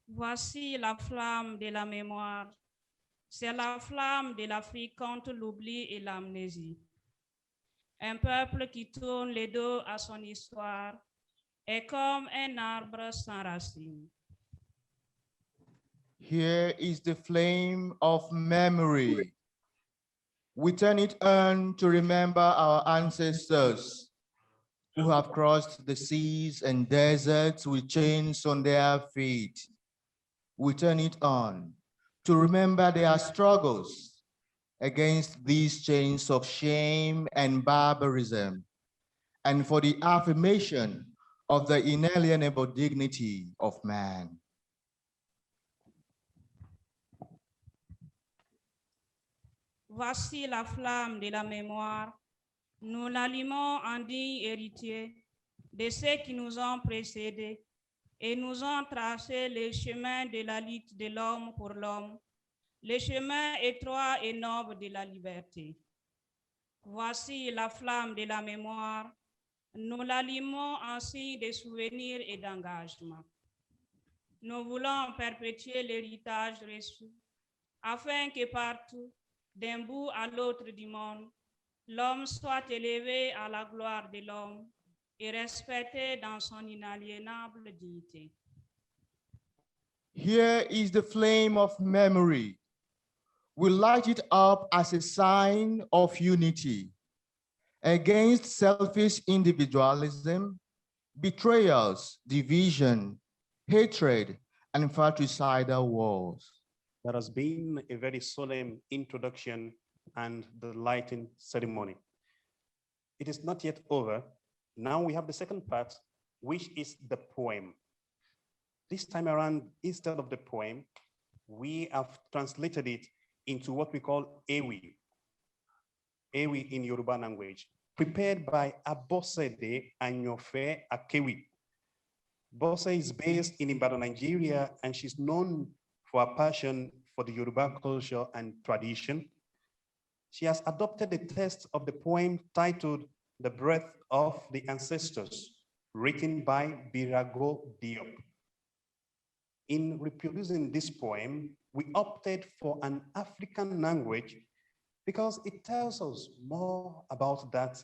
Voici la flamme de la mémoire. C'est la flamme de l'Afrique contre l'oubli et l'amnésie. Un peuple qui tourne les dos à son histoire est comme un arbre sans racines. Here is the flame of memory. We turn it on to remember our ancestors who have crossed the seas and deserts with chains on their feet. We turn it on to remember their struggles against these chains of shame and barbarism, and for the affirmation of the inalienable dignity of man. Voici la flamme de la mémoire. Nous l'allumons en digne héritier de ceux qui nous ont précédés et nous ont tracé le chemin de la lutte de l'homme pour l'homme, le chemin étroit et noble de la liberté. Voici la flamme de la mémoire. Nous l'allumons en signe de souvenir et d'engagement. Nous voulons perpétuer l'héritage reçu afin que partout, d'un bout à l'autre du monde, l'homme soit élevé à la gloire de l'homme et respecté dans son inaliénable dignité. Here is the flame of memory. We light it up as a sign of unity against selfish individualism, betrayals, division, hatred, and fratricidal wars. There has been a very solemn introduction and the lighting ceremony. It is not yet over. Now we have the second part, which is the poem. This time around, instead of the poem, we have translated it into what we call Ewi. Ewi in Yoruba language, prepared by Abosede Anyofe Akewi. Bose is based in Ibadan, Nigeria, and she's known for her passion for the Yoruba culture and tradition. She has adopted the text of the poem titled The Breath of the Ancestors, written by Birago Diop. In reproducing this poem, we opted for an African language because it tells us more about that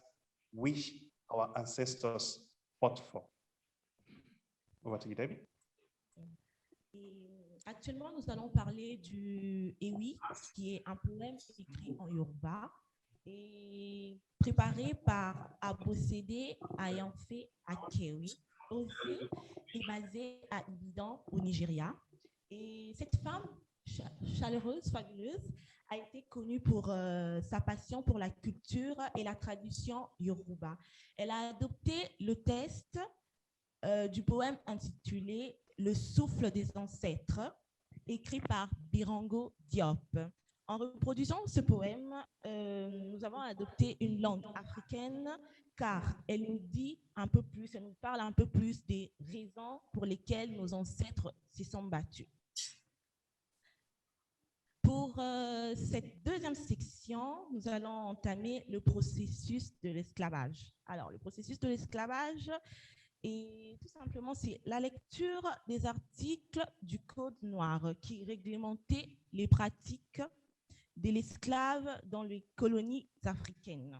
which our ancestors fought for. Over to you, David. Actuellement, nous allons parler du Ewi, qui est un poème écrit en Yoruba et préparé par Abosede Ayanfe Akewi, aussi est basé à Ibadan au Nigeria. Et cette femme chaleureuse, fabuleuse, a été connue pour sa passion pour la culture et la tradition Yoruba. Elle a adopté le texte du poème intitulé Le souffle des ancêtres, écrit par Birango Diop. En reproduisant ce poème, nous avons adopté une langue africaine car elle nous dit un peu plus, elle nous parle un peu plus des raisons pour lesquelles nos ancêtres se sont battus. Pour cette deuxième section, nous allons entamer le processus de l'esclavage. Alors, le processus de l'esclavage, et tout simplement, c'est la lecture des articles du Code noir qui réglementait les pratiques de l'esclave dans les colonies africaines.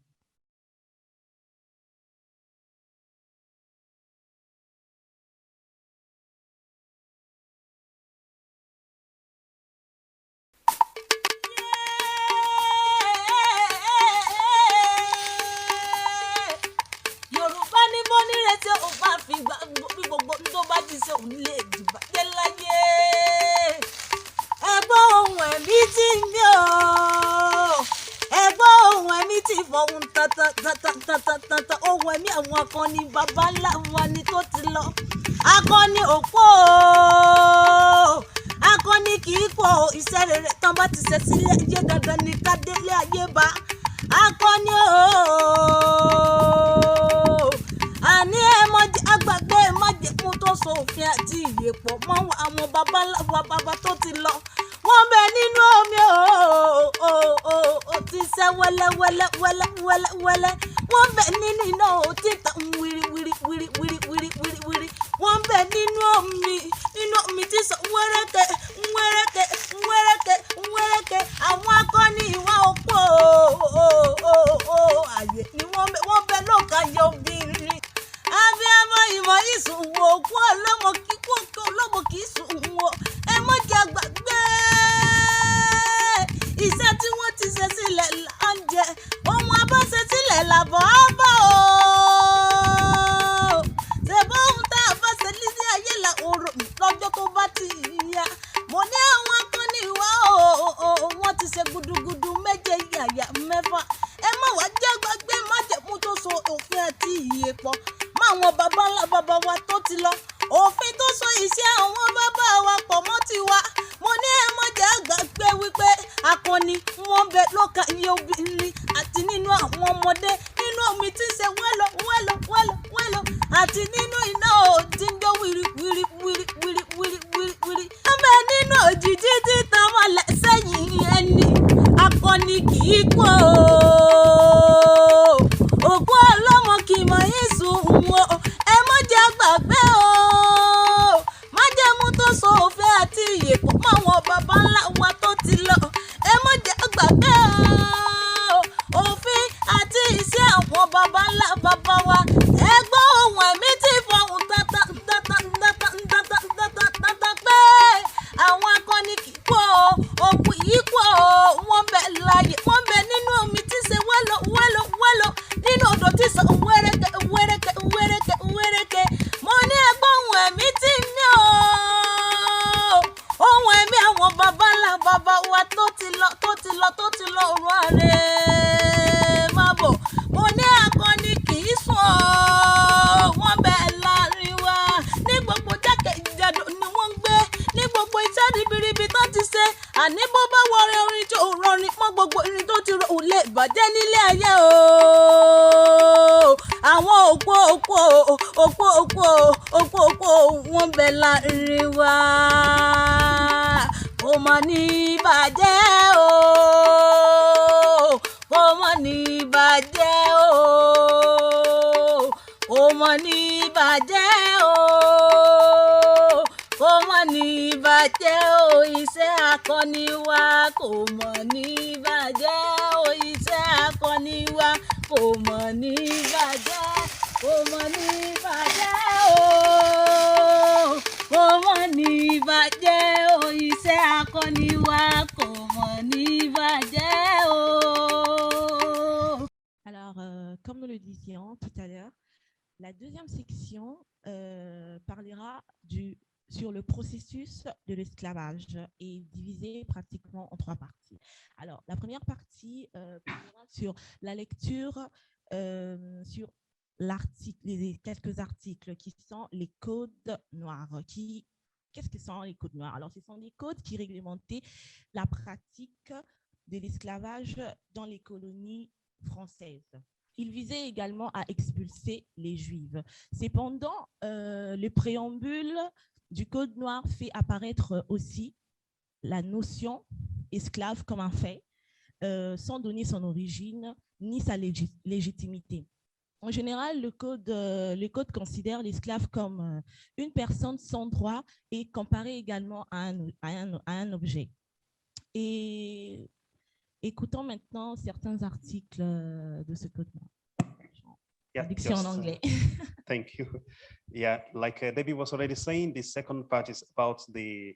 bí gbogbo tó bá ti ṣe òun lè dìbàjẹ́ láyé. Ẹgbọ́n ohun ẹ̀mí tí ń mí o. Ẹgbọ́n ohun ẹ̀mí tí fọ̀hún tata ohun ẹ̀mí àwọn akọni baba ńlá wa ni tó ti lọ. Akọni òpó akọni kì í pọ̀ iṣẹ́ rere tán bá ti ṣe sílé ayé dandan ní ká délé ayé bá. Akọni àní ẹ mọ àgbàgbé májẹ̀mú tó so òfin àti ìyè pọ̀ mọ́ àwọn baba ńlá wa baba tó ti lọ. Wọ́n bẹ nínú omi ó ti ṣẹ́ wẹ́lẹ́wẹ́lẹ́. Wọ́n bẹ nínú iná ó ti tàn wírí. Wọ́n bẹ nínú omi tí sọ wẹ́rẹ́kẹ́. Àwọn akọni ìwà òpó àyè ni wọ́n bẹ lóka yọ obìnrin. Abiyamọ ìmọ̀ ìsùn wo òkú ọlọ́mọ kì í sùn wo. Ẹ mọ̀ jẹ́ àgbàgbé iṣẹ́ tí wọ́n ti ṣe sílẹ̀ là ń jẹ. Ohun abáṣe sílẹ̀ làbọ̀ á bá o. Ṣèbọ̀ ohun tá a bá ṣe ní ayé là òrò lọ́jọ́ tó bá ti yá. Mo ní àwọn akọni ìwà wọ́n ti ṣe gudugudu méje yàyà mẹ́fà. Ẹ má wá jẹ́ gbàgbé májẹ̀mú tó so òfin àti ìyè pọ̀ mọ́ àwọn baba ńlá baba wa tó ti lọ. Òfin tó so iṣẹ́ àwọn baba wa pọ̀ mọ́ tiwa. Mo ní ẹ má jẹ́ gbàgbé wípé akọni wọ́n bẹ lóka iye obìnrin àti nínú àwọn ọmọdé nínú omi tí ń ṣe wẹ́lọ àti nínú iná tí ń jó wírí. Wọ́n bẹ nínú òjìji tí tàn mọ́lẹ̀ sẹ́yìn ẹni. Akọni kì í kú òkú ọlọ́mọ kì í mọ̀ yín sùn o. Ẹ má jẹ́ gbàgbé o. Májẹ̀mú tó so òfin àti ìyè pọ̀ mọ́ àwọn baba ńlá wa tó ti lọ. Ẹ má jẹ́ gbàgbé o. Òfin àti ìṣe àwọn baba ńlá baba wa. Ẹ gbọ́ ohun ẹ̀mí tí fọ̀hún tata pé àwọn akọni kì í kú òkú yìí kú wọ́n bẹ láàyè. Wọ́n bẹ nínú omi tí ṣe wẹ́lọ nínú odò tí sọ wẹ́rẹ́kẹ́. Mo ní ẹgbọ́n ohun ẹ̀mí tí ń mí o. Ohun ẹ̀mí àwọn baba ńlá baba wa tó ti lọ òrùn àrè má bọ̀. Mo ní akọni kì í sùn o. Wọ́n bẹ láàrin wa ní gbogbo jákèjádò ni wọ́n ń gbé ní gbogbo iṣẹ́ ribiribi tó ti ṣe. Àní bó bá wọrin orin tó rọrin mọ́ gbogbo irin tó ti rò ò lè bàjẹ́ nílé ayé o. Àwọn òpó wọ́n bẹ láàrin wa. Kò mọ̀ ní bàjẹ́ o. Kò mọ̀ ní bàjẹ́ o. Kò mọ̀ ní bàjẹ́ o. Kò mọ̀ ní bàjẹ́ o. Iṣẹ́ akọni wa kò mọ̀ ní bàjẹ́ o. Iṣẹ́ akọni wa kò mọ̀ ní bàjẹ́. Kò mọ̀ ní bàjẹ́ o. Kò mọ̀ ní bàjẹ́ o. Iṣẹ́ akọni wa kò mọ̀ ní bàjẹ́ o. Alors, comme nous le disions tout à l'heure, la deuxième section parlera sur le processus de l'esclavage et divisée pratiquement en 3 parties. Alors, la première partie parlera sur la lecture sur les quelques articles qui sont les codes noirs. Qu'est-ce que sont les codes noirs? Alors, ce sont des codes qui réglementaient la pratique de l'esclavage dans les colonies françaises. Il visait également à expulser les Juifs. Cependant, le préambule du Code noir fait apparaître aussi la notion esclave comme un fait, sans donner son origine ni sa légitimité. En général, le code considère l'esclave comme une personne sans droit et comparé également à un objet. Et écoutons maintenant certains articles de ce code noir. Traduction en anglais. Thank you. Yeah, like Debbie was already saying, the second part is about the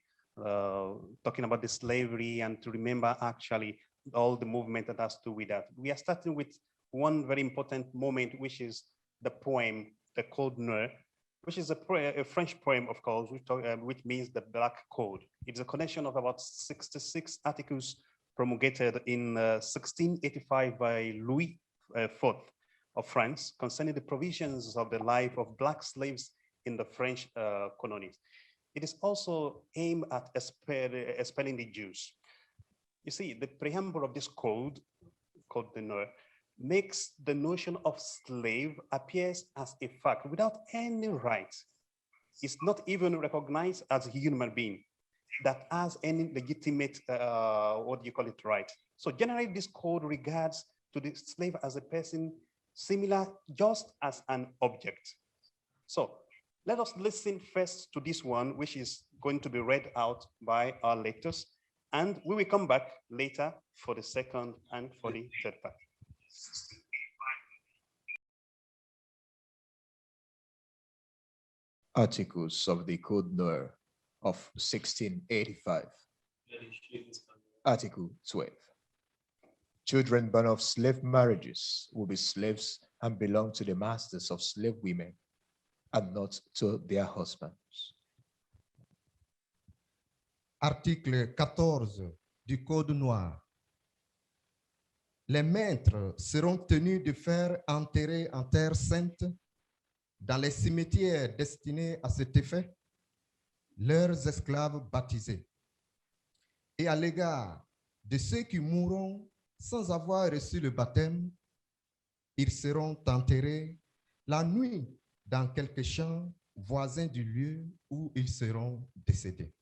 talking about the slavery and to remember actually all the movement that has to do with that. We are starting with one very important moment, which is the poem, The Code Noir, which is a French poem, of course, which means the Black Code. It's a collection of about 66 articles promulgated in 1685 by Louis IV of France concerning the provisions of the life of Black slaves in the French colonies. It is also aimed at expelling the Jews. You see, the preamble of this code, called the Noir, makes the notion of slave appears as a fact without any right. It's not even recognized as a human being that has any legitimate, right. So generally this code regards to the slave as a person similar just as an object. So let us listen first to this one, which is going to be read out by our lectors, and we will come back later for the second and for the third part. Articles of the Code Noir of 1685. Article 12. Children born of slave marriages will be slaves and belong to the masters of slave women and not to their husbands. Article 14 du Code noir. Les maîtres seront tenus de faire enterrer en terre sainte, dans les cimetières destinés à cet effet, leurs esclaves baptisés. Et à l'égard de ceux qui mourront sans avoir reçu le baptême, ils seront enterrés la nuit dans quelques champs voisins du lieu où ils seront décédés.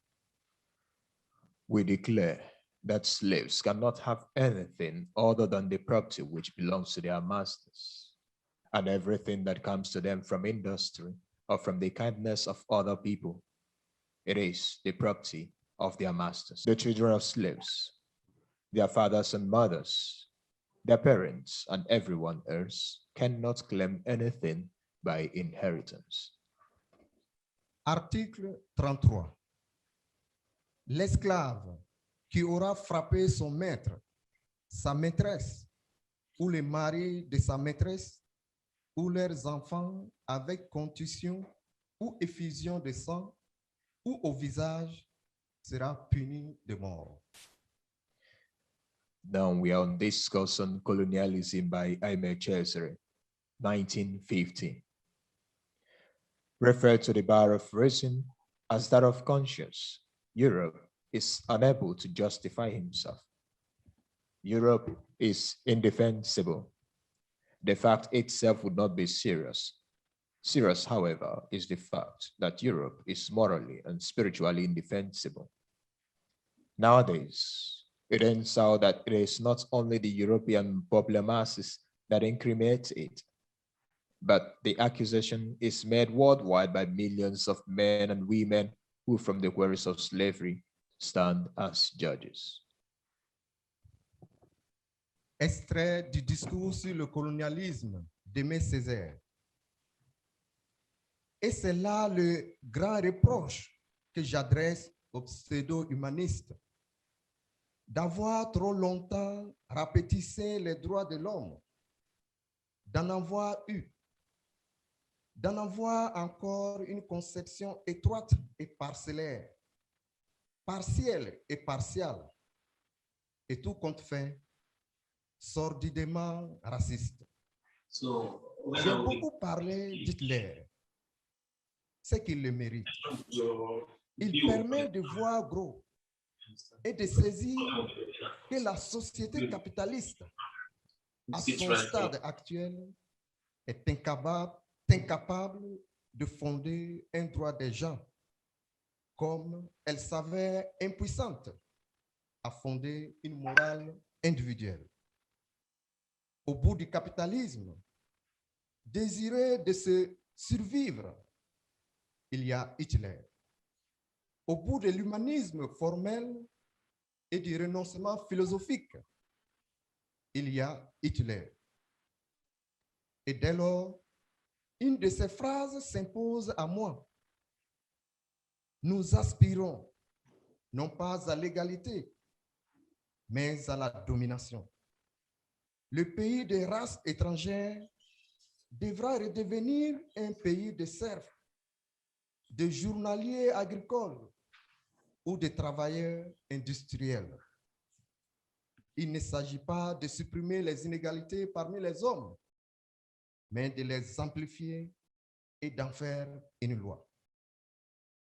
We declare that slaves cannot have anything other than the property which belongs to their masters, and everything that comes to them from industry or from the kindness of other people. It is the property of their masters. The children of slaves, their fathers and mothers, their parents, and everyone else cannot claim anything by inheritance. Article 33. L'esclave qui aura frappé son maître, sa maîtresse, ou le mari de sa maîtresse, ou leurs enfants avec contusion ou effusion de sang, ou au visage, sera puni de mort. Now we are on Discourse on Colonialism by AMD, 1950. Referred to the bar of reason as that of conscience, Europe is unable to justify himself. Europe is indefensible. The fact itself would not be serious. Serious, however, is the fact that Europe is morally and spiritually indefensible. Nowadays, it ends out that it is not only the European popular masses that incriminate it, but the accusation is made worldwide by millions of men and women who, from the quarries of slavery, stand as judges. Extrait du discours sur le colonialisme d'Aimé Césaire. Et c'est là le grand reproche que j'adresse aux pseudo-humanistes, d'avoir trop longtemps rapetissé les droits de l'homme, d'en avoir encore une conception étroite et parcellaire, partielle et partiale, et tout compte fait, sordidement raciste. J'ai beaucoup parlé d'Hitler. C'est qu'il le mérite. Il permet de voir gros et de saisir que la société capitaliste, à son stade actuel, est incapable de fonder un droit des gens, comme elle s'avère impuissante à fonder une morale individuelle. Au bout du capitalisme, désireux de se survivre, il y a Hitler. Au bout de l'humanisme formel et du renoncement philosophique, il y a Hitler. Et dès lors, une de ces phrases s'impose à moi. Nous aspirons non pas à l'égalité, mais à la domination. Le pays des races étrangères devra redevenir un pays de serfs de journaliers agricoles ou de travailleurs industriels. Il ne s'agit pas de supprimer les inégalités parmi les hommes, mais de les amplifier et d'en faire une loi.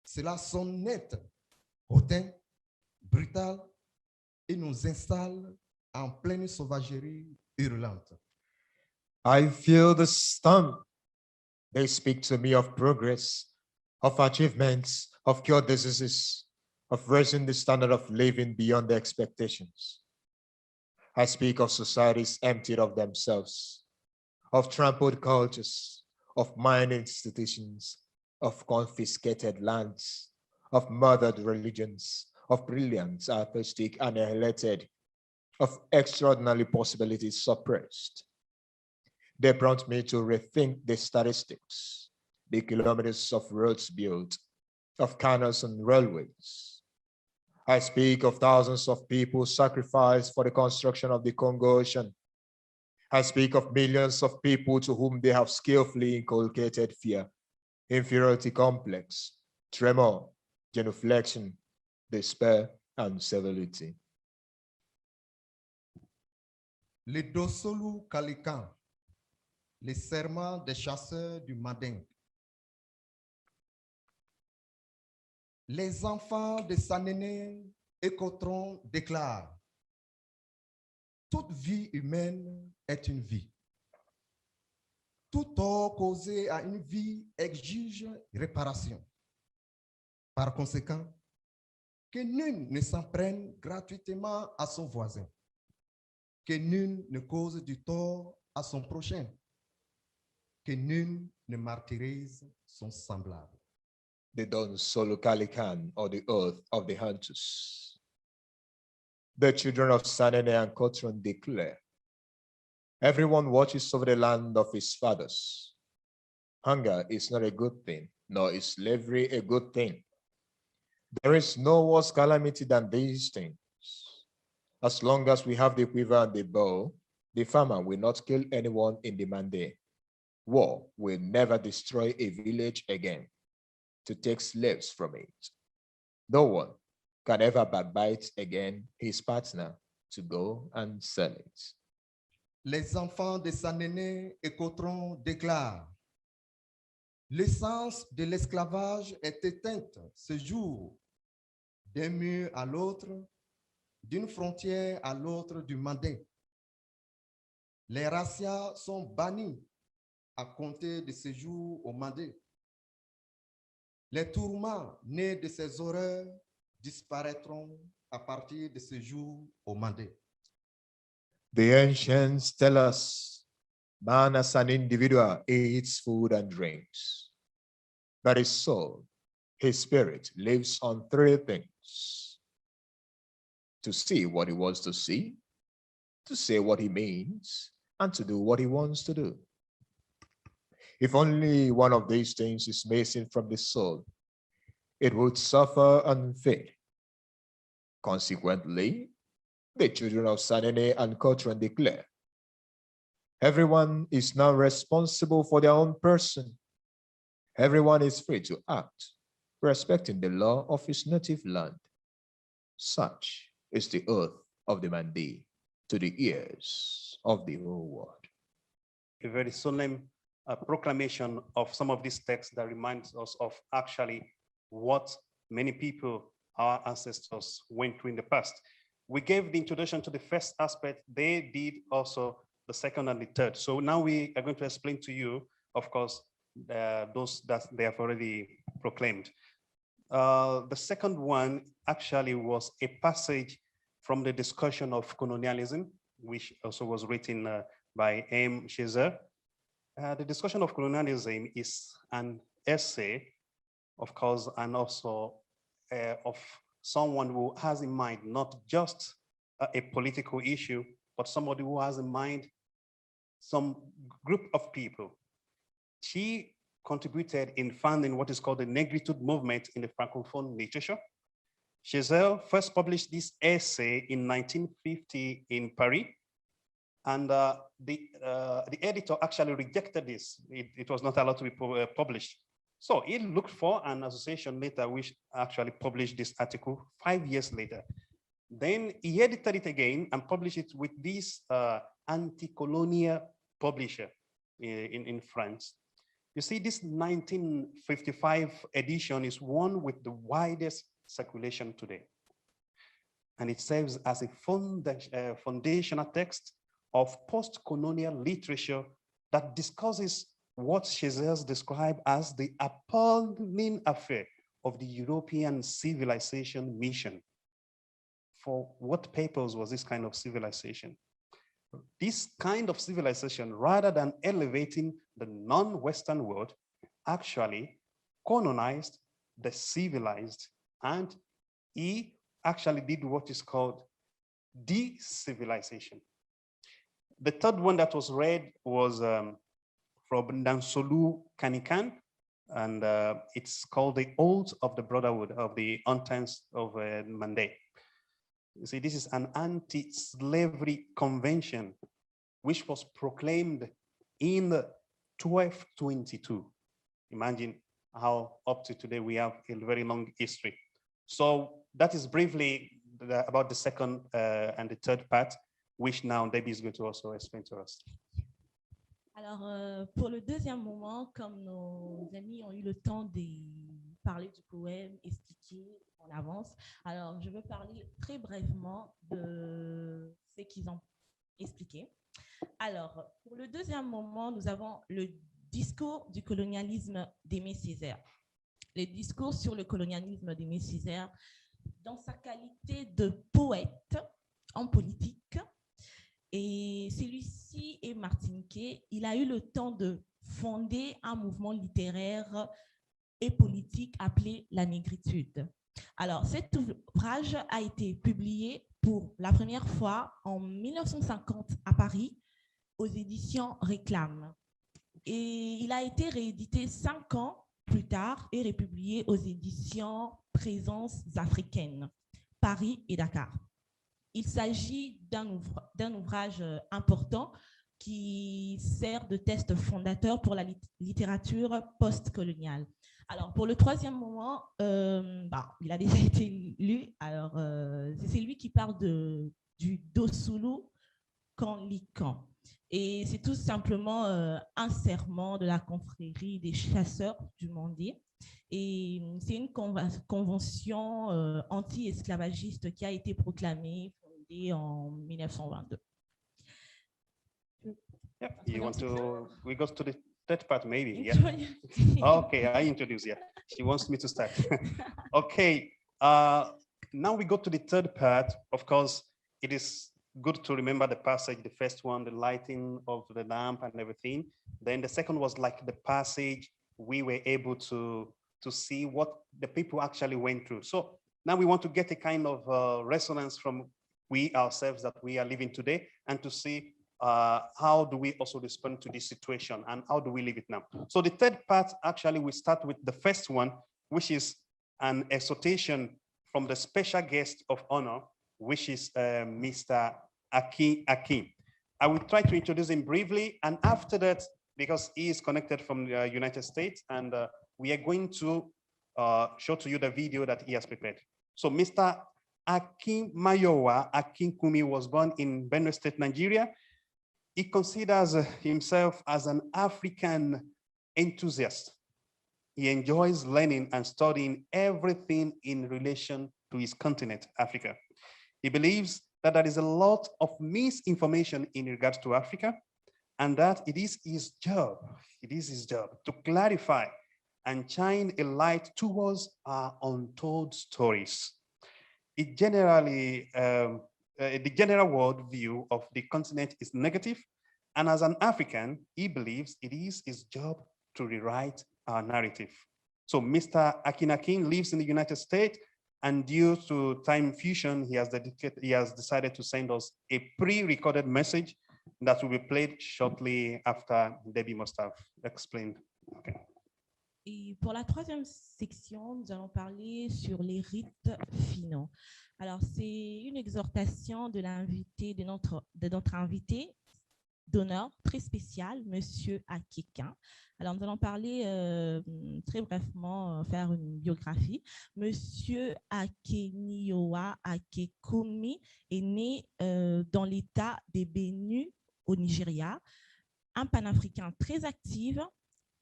Cela sonne net, hautain, brutal et nous installe en pleine sauvagerie hurlante. I feel the stump. They speak to me of progress, of achievements, of cure diseases, of raising the standard of living beyond their expectations. I speak of societies emptied of themselves, of trampled cultures, of mining institutions, of confiscated lands, of murdered religions, of brilliant, artistic, annihilated, of extraordinary possibilities suppressed. They prompt me to rethink the statistics, the kilometers of roads built, of canals and railways. I speak of thousands of people sacrificed for the construction of the Congo Ocean. I speak of millions of people to whom they have skillfully inculcated fear, inferiority complex, tremor, genuflection, despair, and servility. Le Dosolu Kalikan, les serments des chasseurs du Manding. Les enfants de Sanéné et Cotron déclarent: toute vie humaine est une vie. Tout tort causé à une vie exige réparation. Par conséquent, que nul ne s'en prenne gratuitement à son voisin, que nul ne cause du tort à son prochain, que nul ne martyrise son semblable. The Don Solukalikan, or the oath of the hunters. The children of Sanene and Kotron declare, everyone watches over the land of his fathers. Hunger is not a good thing, nor is slavery a good thing. There is no worse calamity than these things. As long as we have the quiver and the bow, the farmer will not kill anyone in the Mande. War will never destroy a village again to take slaves from it. No one can ever backbite again his partner to go and sell it. Les enfants de Sanéné et Cotron déclarent: l'essence de l'esclavage est éteinte ce jour, d'un mur à l'autre, d'une frontière à l'autre du Mandin. Les razzias sont bannis à compter de ce jour au Mandé. Les tourments nés de ces horreurs disparaîtront à partir de ce jour au Mandé. The ancients tell us, man as an individual eats food and drinks, but his soul, his spirit lives on three things: to see what he wants to see, to say what he means, and to do what he wants to do. If only one of these things is missing from the soul, it would suffer and fade. Consequently, the children of Sanene and Kotran declare, everyone is now responsible for their own person. Everyone is free to act, respecting the law of his native land. Such is the oath of the Mandi to the ears of the whole world. A very solemn proclamation of some of these texts that reminds us of actually what many people, our ancestors, went through in the past. We gave the introduction to the first aspect. They did also the second and the third. So now we are going to explain to you, of course, those that they have already proclaimed. The second one actually was a passage from the discussion of colonialism, which also was written by M. Shazer. The discussion of colonialism is an essay, of course, and also of someone who has in mind not just a political issue, but somebody who has in mind some group of people. She contributed in founding what is called the Negritude movement in the Francophone literature. Shazer first published this essay in 1950 in Paris, and the editor actually rejected this. It was not allowed to be published. So he looked for an association later, which actually published this article 5 years later. Then he edited it again and published it with this anti-colonial publisher in France. You see, this 1955 edition is one with the widest circulation today. And it serves as a foundational text of post-colonial literature that discusses what Chazelles described as the appalling affair of the European civilization mission. For what purpose was this kind of civilization? This kind of civilization, rather than elevating the non-Western world, actually colonized the civilized, and he actually did what is called de-civilization. The third one that was read was from Dansolu Kanikan, and it's called The Oath of the Brotherhood of the Untents of Mandé. You see, this is an anti-slavery convention which was proclaimed in 1222. Imagine how up to today we have a very long history. So that is briefly about the second and the third part, which now Debbie is going to also explain to us. Alors, pour le deuxième moment, comme nos amis ont eu le temps de parler du poème, expliquer en avance, alors je veux parler très brièvement de ce qu'ils ont expliqué. Alors, pour le deuxième moment, nous avons le discours du colonialisme d'Aimé Césaire. Le discours sur le colonialisme d'Aimé Césaire, dans sa qualité de poète en politique. Et celui-ci est martiniquais. Il a eu le temps de fonder un mouvement littéraire et politique appelé la négritude. Alors, cet ouvrage a été publié pour la première fois en 1950 à Paris aux éditions Réclame. Et il a été réédité 5 ans plus tard et republié aux éditions Présences africaines, Paris et Dakar. Il s'agit d'un ouvrage important qui sert de test fondateur pour la littérature post-coloniale. Alors, pour le troisième moment, il a déjà été lu. Alors, c'est lui qui parle du Dosulu Kanlikan. Et c'est tout simplement un serment de la confrérie des chasseurs du Mandé. Et c'est une convention anti-esclavagiste qui a été proclamée, fondée en 1922. Yeah, you want to, we go to the third part maybe, yeah? Introduce. Okay, I introduce, yeah. She wants me to start. Okay, now we go to the third part. Of course, it is good to remember the passage, the first one, the lighting of the lamp and everything. Then the second was like the passage we were able to see what the people actually went through. So now we want to get a kind of resonance from we ourselves that we are living today, and to see how do we also respond to this situation and how do we live it now. So the third part, actually, we start with the first one, which is an exhortation from the special guest of honor, which is Mr. Akin. I will try to introduce him briefly, and after that, because he is connected from the United States, and we are going to show to you the video that he has prepared. So Mr. Akin Mayowa Akinkumi was born in Benue State, Nigeria. He considers himself as an African enthusiast. He enjoys learning and studying everything in relation to his continent, Africa. He believes that there is a lot of misinformation in regards to Africa, and that it is his job to clarify and shine a light towards our untold stories. It generally, the general world view of the continent is negative, and as an African, he believes it is his job to rewrite our narrative. So Mr. Akin lives in the United States, and due to time fusion, he has decided to send us a pre-recorded message that will be played shortly after Debbie must have explained. Okay. Et pour la troisième section, nous allons parler sur les rites finaux. Alors, c'est une exhortation de l'invité, de notre invité, d'honneur très spécial, Monsieur Akekin. Alors, nous allons parler très brièvement, faire une biographie. Monsieur Akenioa Akekumi est né dans l'État des Bénus au Nigeria, un panafricain très actif.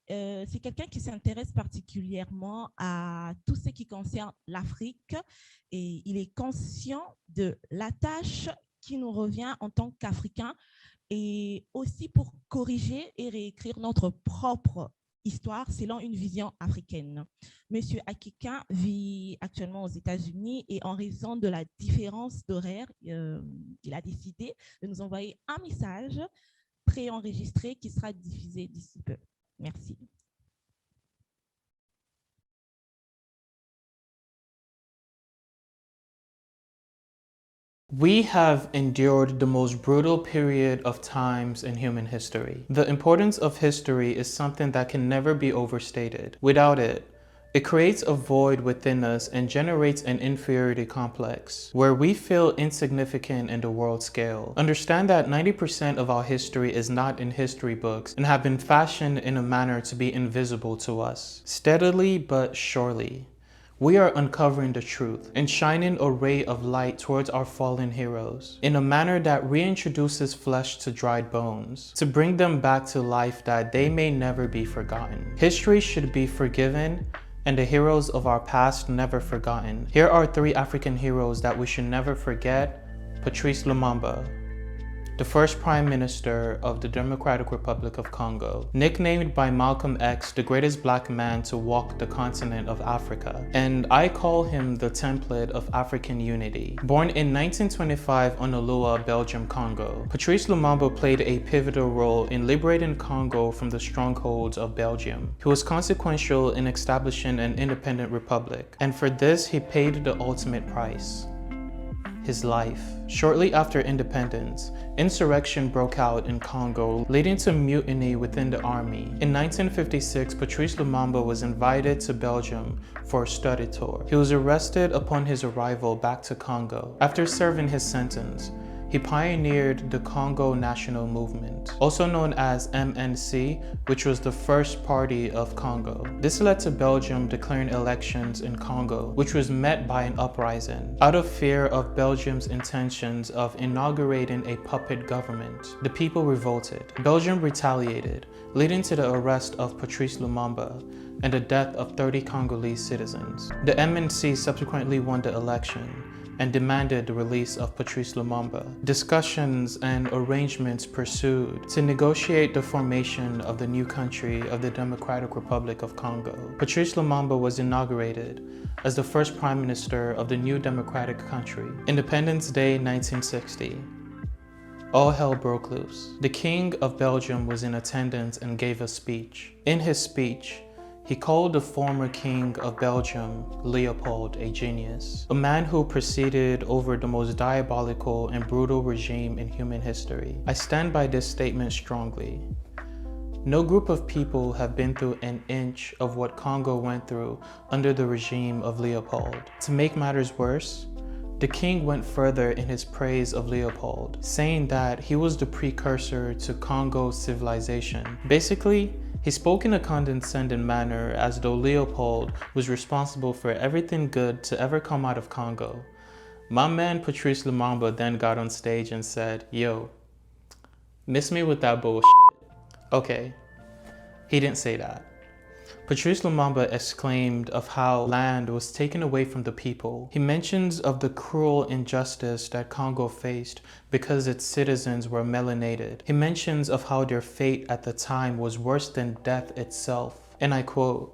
C'est quelqu'un qui s'intéresse particulièrement à tout ce qui concerne l'Afrique et il est conscient de la tâche qui nous revient en tant qu'Africains et aussi pour corriger et réécrire notre propre histoire selon une vision africaine. Monsieur Akekin vit actuellement aux États-Unis et en raison de la différence d'horaire, il a décidé de nous envoyer un message préenregistré qui sera diffusé d'ici peu. Merci. We have endured the most brutal period of times in human history. The importance of history is something that can never be overstated. Without it, it creates a void within us and generates an inferiority complex, where we feel insignificant in the world scale. Understand that 90% of our history is not in history books and have been fashioned in a manner to be invisible to us. Steadily but surely, we are uncovering the truth and shining a ray of light towards our fallen heroes in a manner that reintroduces flesh to dried bones, to bring them back to life that they may never be forgotten. History should be forgiven and the heroes of our past never forgotten. Here are 3 African heroes that we should never forget. Patrice Lumumba, the first Prime Minister of the Democratic Republic of Congo, nicknamed by Malcolm X the greatest black man to walk the continent of Africa, and I call him the template of African unity. Born in 1925 on Ulua, Belgium, Congo, Patrice Lumumba played a pivotal role in liberating Congo from the strongholds of Belgium. He was consequential in establishing an independent republic, and for this he paid the ultimate price: his life. Shortly after independence, insurrection broke out in Congo, leading to mutiny within the army. In 1956, Patrice Lumumba was invited to Belgium for a study tour. He was arrested upon his arrival back to Congo. After serving his sentence, he pioneered the Congo National Movement, also known as MNC, which was the first party of Congo. This led to Belgium declaring elections in Congo, which was met by an uprising. Out of fear of Belgium's intentions of inaugurating a puppet government, the people revolted. Belgium retaliated, leading to the arrest of Patrice Lumumba and the death of 30 Congolese citizens. The MNC subsequently won the election and demanded the release of Patrice Lumumba. Discussions and arrangements pursued to negotiate the formation of the new country of the Democratic Republic of Congo. Patrice Lumumba was inaugurated as the first Prime Minister of the new democratic country. Independence Day 1960. All hell broke loose. The King of Belgium was in attendance and gave a speech. In his speech, he called the former King of Belgium, Leopold, a genius, a man who presided over the most diabolical and brutal regime in human history. I stand by this statement strongly. No group of people have been through an inch of what Congo went through under the regime of Leopold. To make matters worse, the king went further in his praise of Leopold, saying that he was the precursor to Congo's civilization. Basically, he spoke in a condescending manner as though Leopold was responsible for everything good to ever come out of Congo. My man Patrice Lumumba then got on stage and said, "Yo, miss me with that bullshit." Okay, he didn't say that. Patrice Lumumba exclaimed of how land was taken away from the people. He mentions of the cruel injustice that Congo faced because its citizens were melanated. He mentions of how their fate at the time was worse than death itself. And I quote,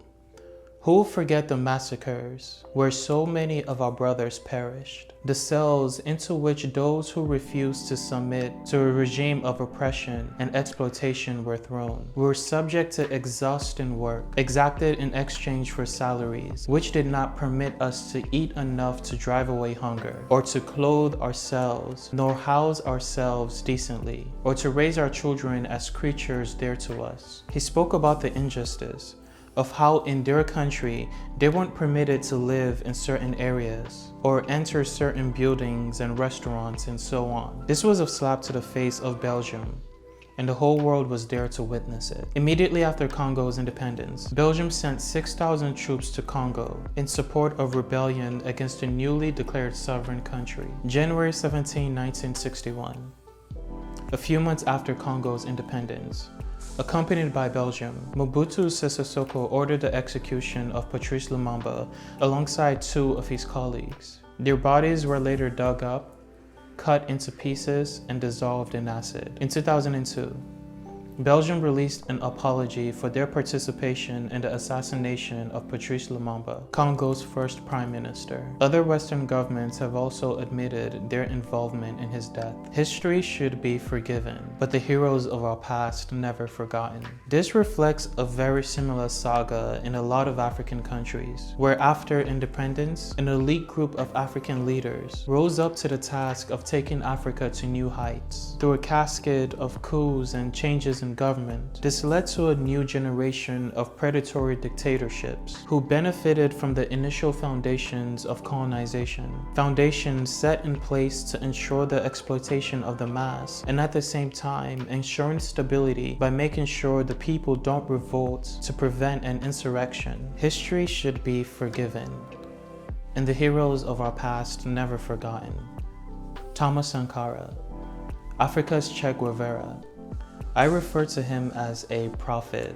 "Who will forget the massacres where so many of our brothers perished? The cells into which those who refused to submit to a regime of oppression and exploitation were thrown. We were subject to exhausting work, exacted in exchange for salaries, which did not permit us to eat enough to drive away hunger, or to clothe ourselves, nor house ourselves decently, or to raise our children as creatures dear to us." He spoke about the injustice of how in their country they weren't permitted to live in certain areas or enter certain buildings and restaurants and so on. This was a slap to the face of Belgium and the whole world was there to witness it. Immediately after Congo's independence, Belgium sent 6,000 troops to Congo in support of rebellion against the newly declared sovereign country. January 17, 1961. A few months after Congo's independence, accompanied by Belgium, Mobutu Sese Seko ordered the execution of Patrice Lumumba alongside 2 of his colleagues. Their bodies were later dug up, cut into pieces, and dissolved in acid. In 2002, Belgium released an apology for their participation in the assassination of Patrice Lumumba, Congo's first prime minister. Other Western governments have also admitted their involvement in his death. History should be forgiven, but the heroes of our past never forgotten. This reflects a very similar saga in a lot of African countries, where after independence, an elite group of African leaders rose up to the task of taking Africa to new heights. Through a cascade of coups and changes in government, this led to a new generation of predatory dictatorships who benefited from the initial foundations of colonization, foundations set in place to ensure the exploitation of the mass and at the same time ensuring stability by making sure the people don't revolt to prevent an insurrection. History should be forgiven, and the heroes of our past never forgotten. Thomas Sankara, Africa's Che Guevara. I refer to him as a prophet.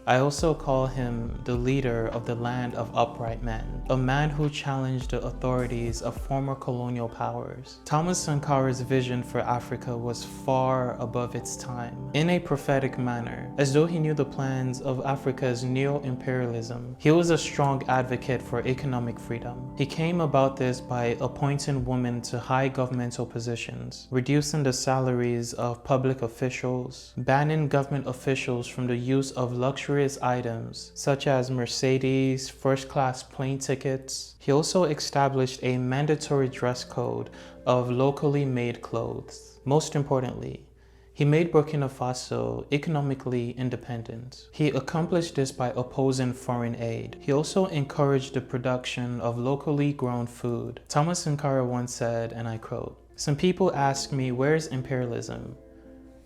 I also call him the leader of the land of upright men, a man who challenged the authorities of former colonial powers. Thomas Sankara's vision for Africa was far above its time. In a prophetic manner, as though he knew the plans of Africa's neo-imperialism, he was a strong advocate for economic freedom. He came about this by appointing women to high governmental positions, reducing the salaries of public officials, banning government officials from the use of luxury items such as Mercedes first-class plane tickets. He also established a mandatory dress code of locally made clothes. Most importantly, he made Burkina Faso economically independent. He accomplished this by opposing foreign aid. He also encouraged the production of locally grown food. Thomas Sankara once said, and I quote, "Some people ask me, where's imperialism?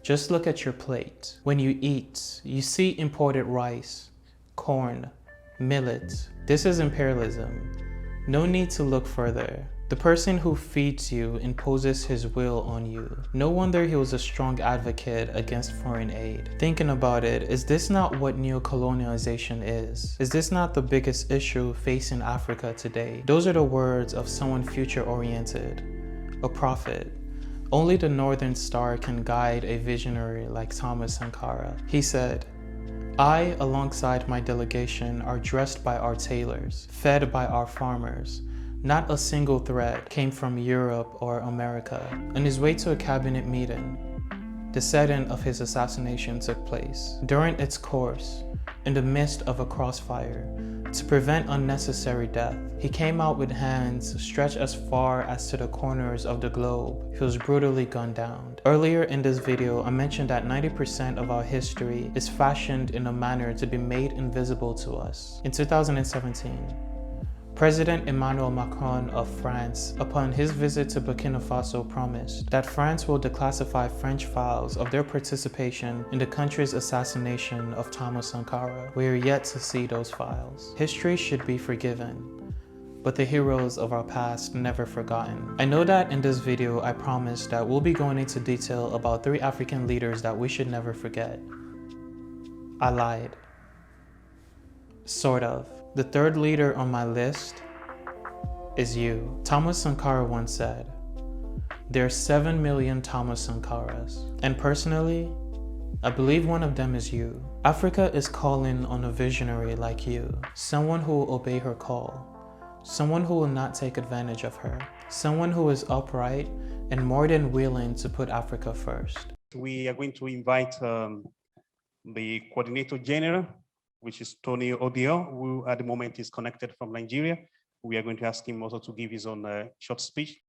Just look at your plate. When you eat, you see imported rice, corn, millet. This is imperialism. No need to look further. The person who feeds you imposes his will on you. No wonder he was a strong advocate against foreign aid." Thinking about it, is this not what neocolonialization is? Is this not the biggest issue facing Africa today? Those are the words of someone future-oriented, a prophet. Only the Northern Star can guide a visionary like Thomas Sankara. He said, "I, alongside my delegation, are dressed by our tailors, fed by our farmers. Not a single thread came from Europe or America." On his way to a cabinet meeting, the setting of his assassination took place. During its course, in the midst of a crossfire, to prevent unnecessary death, he came out with hands stretched as far as to the corners of the globe. He was brutally gunned down. Earlier in this video, I mentioned that 90% of our history is fashioned in a manner to be made invisible to us. In 2017, President Emmanuel Macron of France, upon his visit to Burkina Faso, promised that France will declassify French files of their participation in the country's assassination of Thomas Sankara. We are yet to see those files. History should be forgiven, but the heroes of our past never forgotten. I know that in this video, I promised that we'll be going into detail about 3 African leaders that we should never forget. I lied. Sort of. The third leader on my list is you. Thomas Sankara once said, "There are 7 million Thomas Sankaras." And personally, I believe one of them is you. Africa is calling on a visionary like you, someone who will obey her call, someone who will not take advantage of her, someone who is upright and more than willing to put Africa first. We are going to invite the Coordinator General, which is Tony Odio, who at the moment is connected from Nigeria. We are going to ask him also to give his own short speech.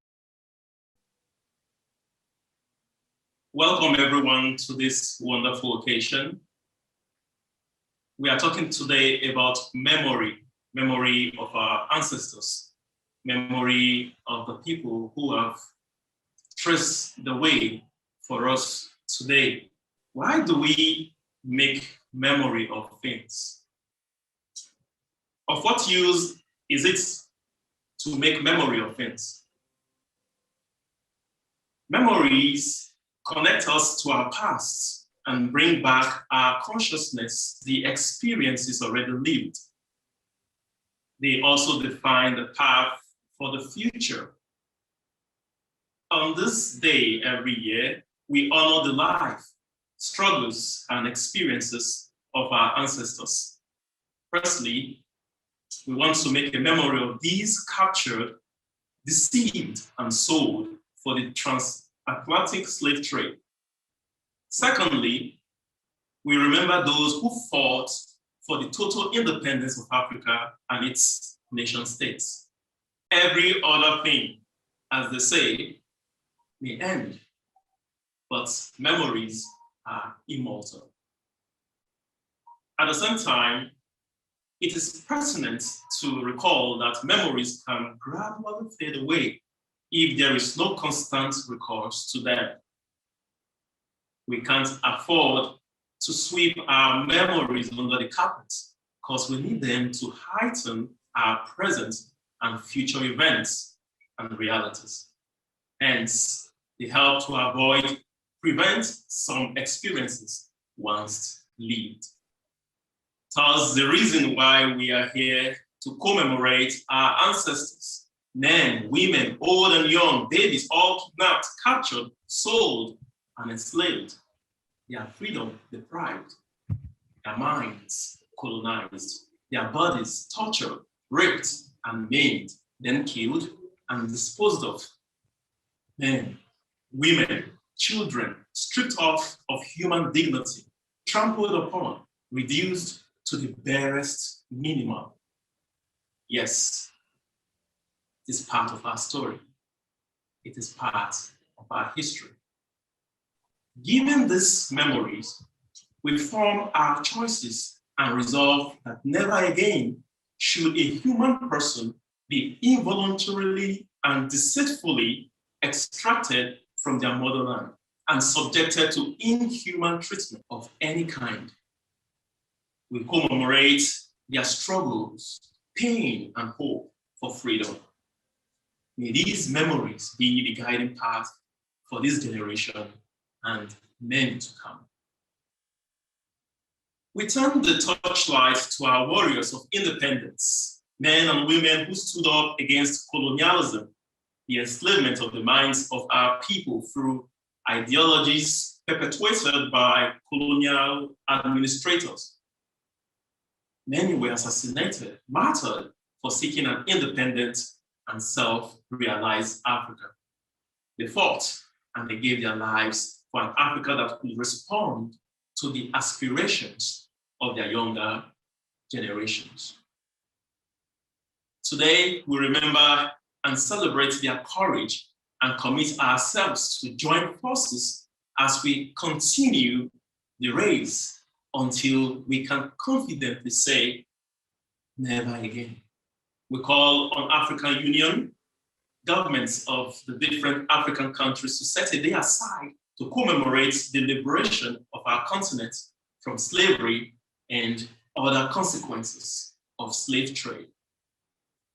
Welcome everyone to this wonderful occasion. We are talking today about memory of our ancestors, memory of the people who have traced the way for us today. Why do we make memory of things? Of what use is it to make memory of things? Memories connect us to our past and bring back our consciousness, the experiences already lived. They also define the path for the future. On this day every year, we honor the life, struggles, and experiences of our ancestors. Firstly, we want to make a memory of these captured, deceived, and sold for the transatlantic slave trade. Secondly, we remember those who fought for the total independence of Africa and its nation states. Every other thing, as they say, may end, but memories are immortal. At the same time, it is pertinent to recall that memories can gradually fade away if there is no constant recourse to them. We can't afford to sweep our memories under the carpet because we need them to heighten our present and future events and realities. Hence, they help to prevent some experiences once lived. Thus, the reason why we are here to commemorate our ancestors, men, women, old and young, babies, all kidnapped, captured, sold, and enslaved, their freedom deprived, their minds colonized, their bodies tortured, raped, and maimed, then killed and disposed of. Men, women, children, stripped off of human dignity, trampled upon, reduced to the barest minimum. Yes, it is part of our story. It is part of our history. Given these memories, we form our choices and resolve that never again should a human person be involuntarily and deceitfully extracted from their motherland and subjected to inhuman treatment of any kind. We commemorate their struggles, pain, and hope for freedom. May these memories be the guiding path for this generation and many to come. We turn the torchlight to our warriors of independence, men and women who stood up against colonialism, the enslavement of the minds of our people through ideologies perpetuated by colonial administrators. Many were assassinated, martyred for seeking an independent and self-realized Africa. They fought and they gave their lives for an Africa that could respond to the aspirations of their younger generations. Today, we remember and celebrate their courage and commit ourselves to join forces as we continue the race until we can confidently say, never again. We call on African Union, governments of the different African countries to set a day aside to commemorate the liberation of our continent from slavery and other consequences of slave trade.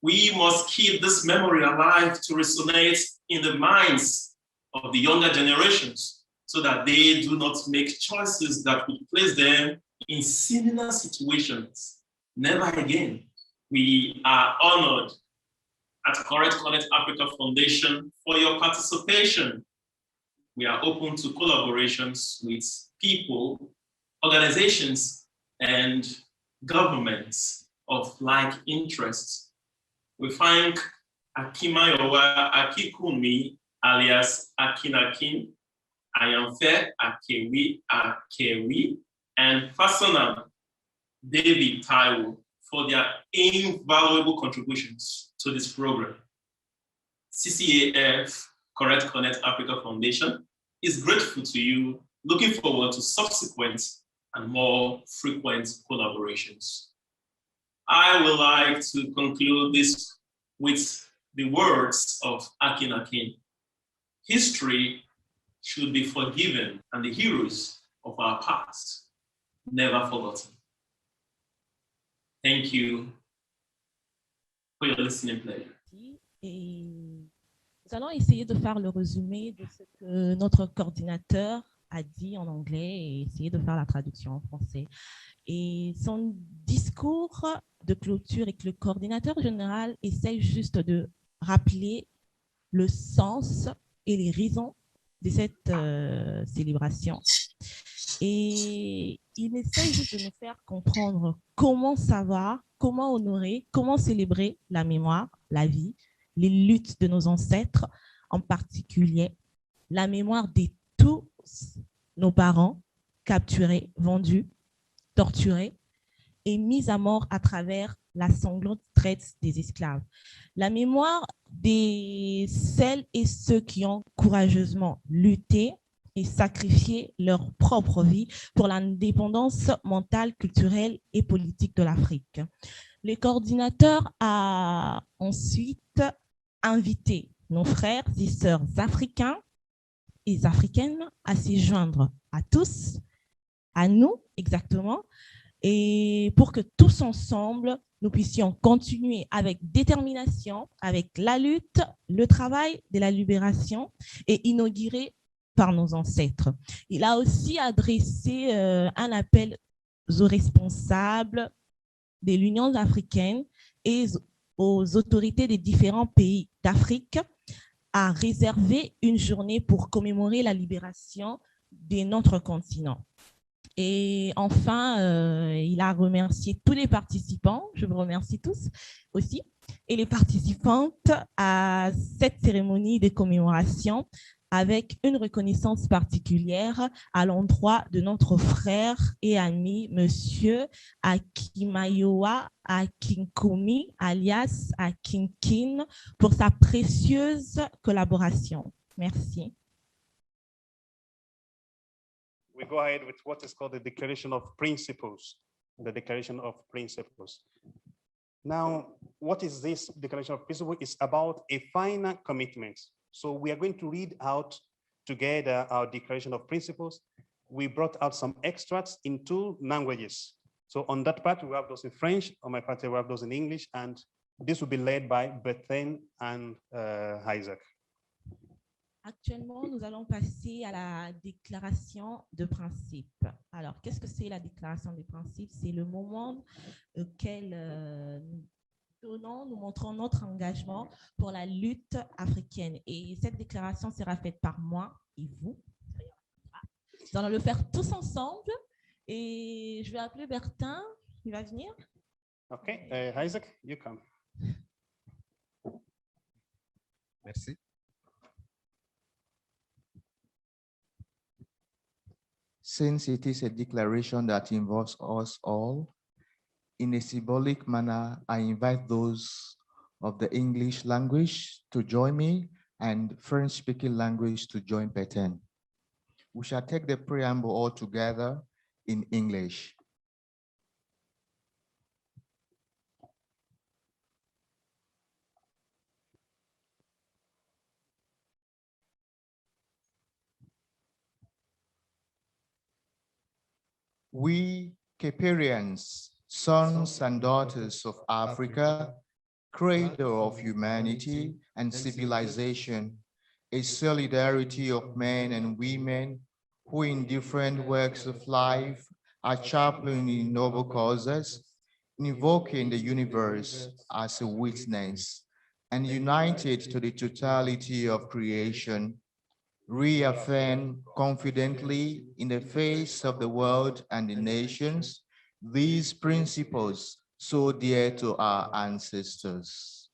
We must keep this memory alive to resonate in the minds of the younger generations so that they do not make choices that would place them in similar situations. Never again. We are honored at Correct Connect Africa Foundation for your participation. We are open to collaborations with people, organizations, and governments of like interests. We thank Akimayowa Akikunmi, alias Akinakin, Ayanfe Akewi, and Fasanam David Taiwo for their invaluable contributions to this program. CCAF, Correct Connect Africa Foundation, is grateful to you, looking forward to subsequent and more frequent collaborations. I would like to conclude this with the words of Akin. History should be forgiven, and the heroes of our past, never forgotten. Thank you for your listening pleasure. Et nous allons essayer de faire le résumé de ce que notre coordinateur a dit en anglais et essayer de faire la traduction en français. Et son discours de clôture et que le coordinateur général essaye juste de rappeler le sens et les raisons de cette célébration. Et il essaye juste de nous faire comprendre comment savoir, comment honorer, comment célébrer la mémoire, la vie, les luttes de nos ancêtres, en particulier la mémoire de tous nos parents capturés, vendus, torturés et mis à mort à travers la sanglante traite des esclaves. La mémoire de celles et ceux qui ont courageusement lutté et sacrifié leur propre vie pour l'indépendance mentale, culturelle et politique de l'Afrique. Le coordinateur a ensuite invité nos frères et sœurs africains et africaines à s'y joindre à tous, à nous exactement, et pour que tous ensemble, nous puissions continuer avec détermination, avec la lutte, le travail de la libération et inauguré par nos ancêtres. Il a aussi adressé un appel aux responsables de l'Union africaine et aux autorités des différents pays d'Afrique à réserver une journée pour commémorer la libération de notre continent. Et enfin, il a remercié tous les participants, je vous remercie tous aussi, et les participantes à cette cérémonie de commémoration avec une reconnaissance particulière à l'endroit de notre frère et ami, Monsieur Akimayoa Akinkomi, alias Akinkin, pour sa précieuse collaboration. Merci. We go ahead with what is called the Declaration of Principles. The Declaration of Principles. Now, what is this Declaration of Principles? It's about a final commitment. So we are going to read out together our Declaration of Principles. We brought out some extracts in 2 languages. So on that part, we have those in French. On my part, we have those in English. And this will be led by Bethen and Isaac. Actuellement, nous allons passer à la déclaration de principe. Alors, qu'est-ce que c'est la déclaration de principe? C'est le moment auquel nous montrons notre engagement pour la lutte africaine. Et cette déclaration sera faite par moi et vous. Nous allons le faire tous ensemble. Et je vais appeler Bertin. Il va venir. OK. Isaac, you come. Merci. Since it is a declaration that involves us all, in a symbolic manner, I invite those of the English language to join me and French-speaking language to join Peten. We shall take the preamble all together in English. We Caparians, sons and daughters of Africa, cradle of humanity and civilization, a solidarity of men and women who in different works of life are championing noble causes, invoking the universe as a witness, and united to the totality of creation, reaffirm confidently in the face of the world and the nations these principles so dear to our ancestors.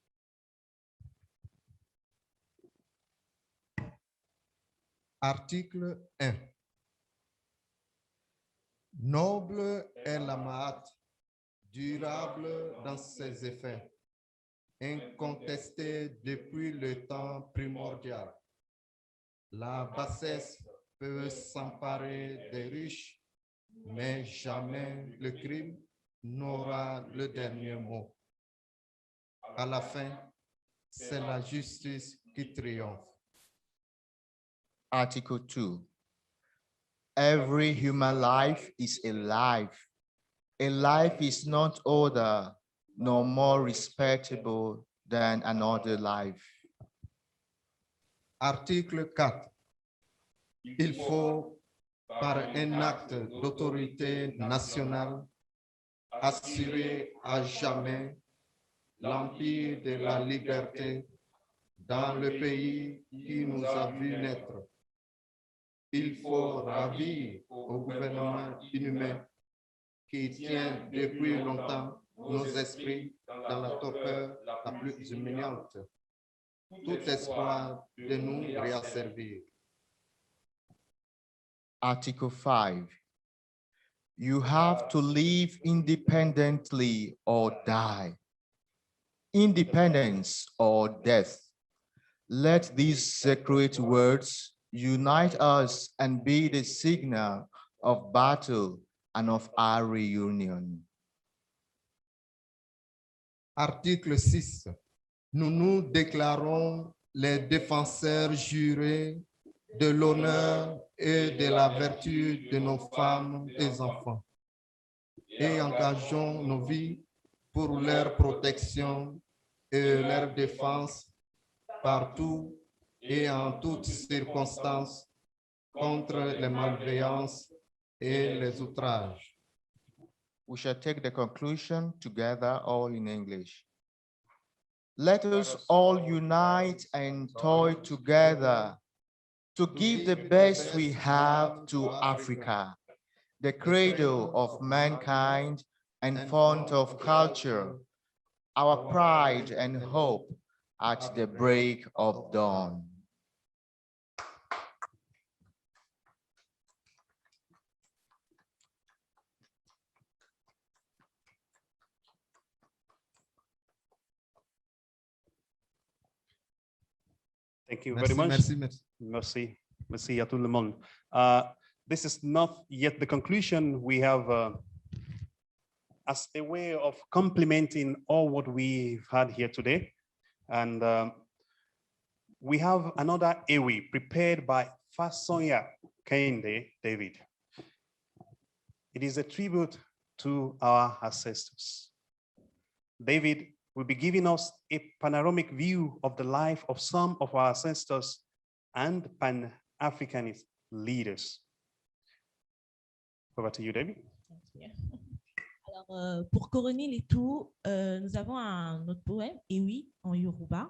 Article 1. Noble est l'amat, durable dans ses effets, incontesté depuis le temps primordial. La bassesse peut s'emparer des riches, mais jamais le crime n'aura le dernier mot. À la fin, c'est la justice qui triomphe. Article 2. Every human life is a life. A life is not older nor more respectable than another life. Article 4. Il faut, par un acte d'autorité nationale, assurer à jamais l'empire de la liberté dans le pays qui nous a vu naître. Il faut ravir au gouvernement inhumain qui tient depuis longtemps nos esprits dans la torpeur la plus humiliante, tout espoir de nous réasservir. Article 5. You have to live independently or die. Independence or death. Let these sacred words unite us and be the signal of battle and of our reunion. Article 6. Nous nous déclarons les défenseurs jurés de l'honneur et de la vertu de nos femmes et enfants et engageons nos vies pour leur protection et leur défense partout et en toutes circonstances contre les malveillances et les outrages. We shall take the conclusion together, all in English. Let us all unite and toil together to give the best we have to Africa, the cradle of mankind and font of culture, our pride and hope at the break of dawn. Thank you very much. Merci. Merci à tout le monde. This is not yet the conclusion. We have, as a way of complementing all what we've had here today, and we have another Ewi prepared by Fasonya Kende David. It is a tribute to our ancestors. David will be giving us a panoramic view of the life of some of our ancestors and Pan-Africanist leaders. Over to you, David. Alors, pour couronner les tout, nous avons un autre poème, Ewi, en Yoruba.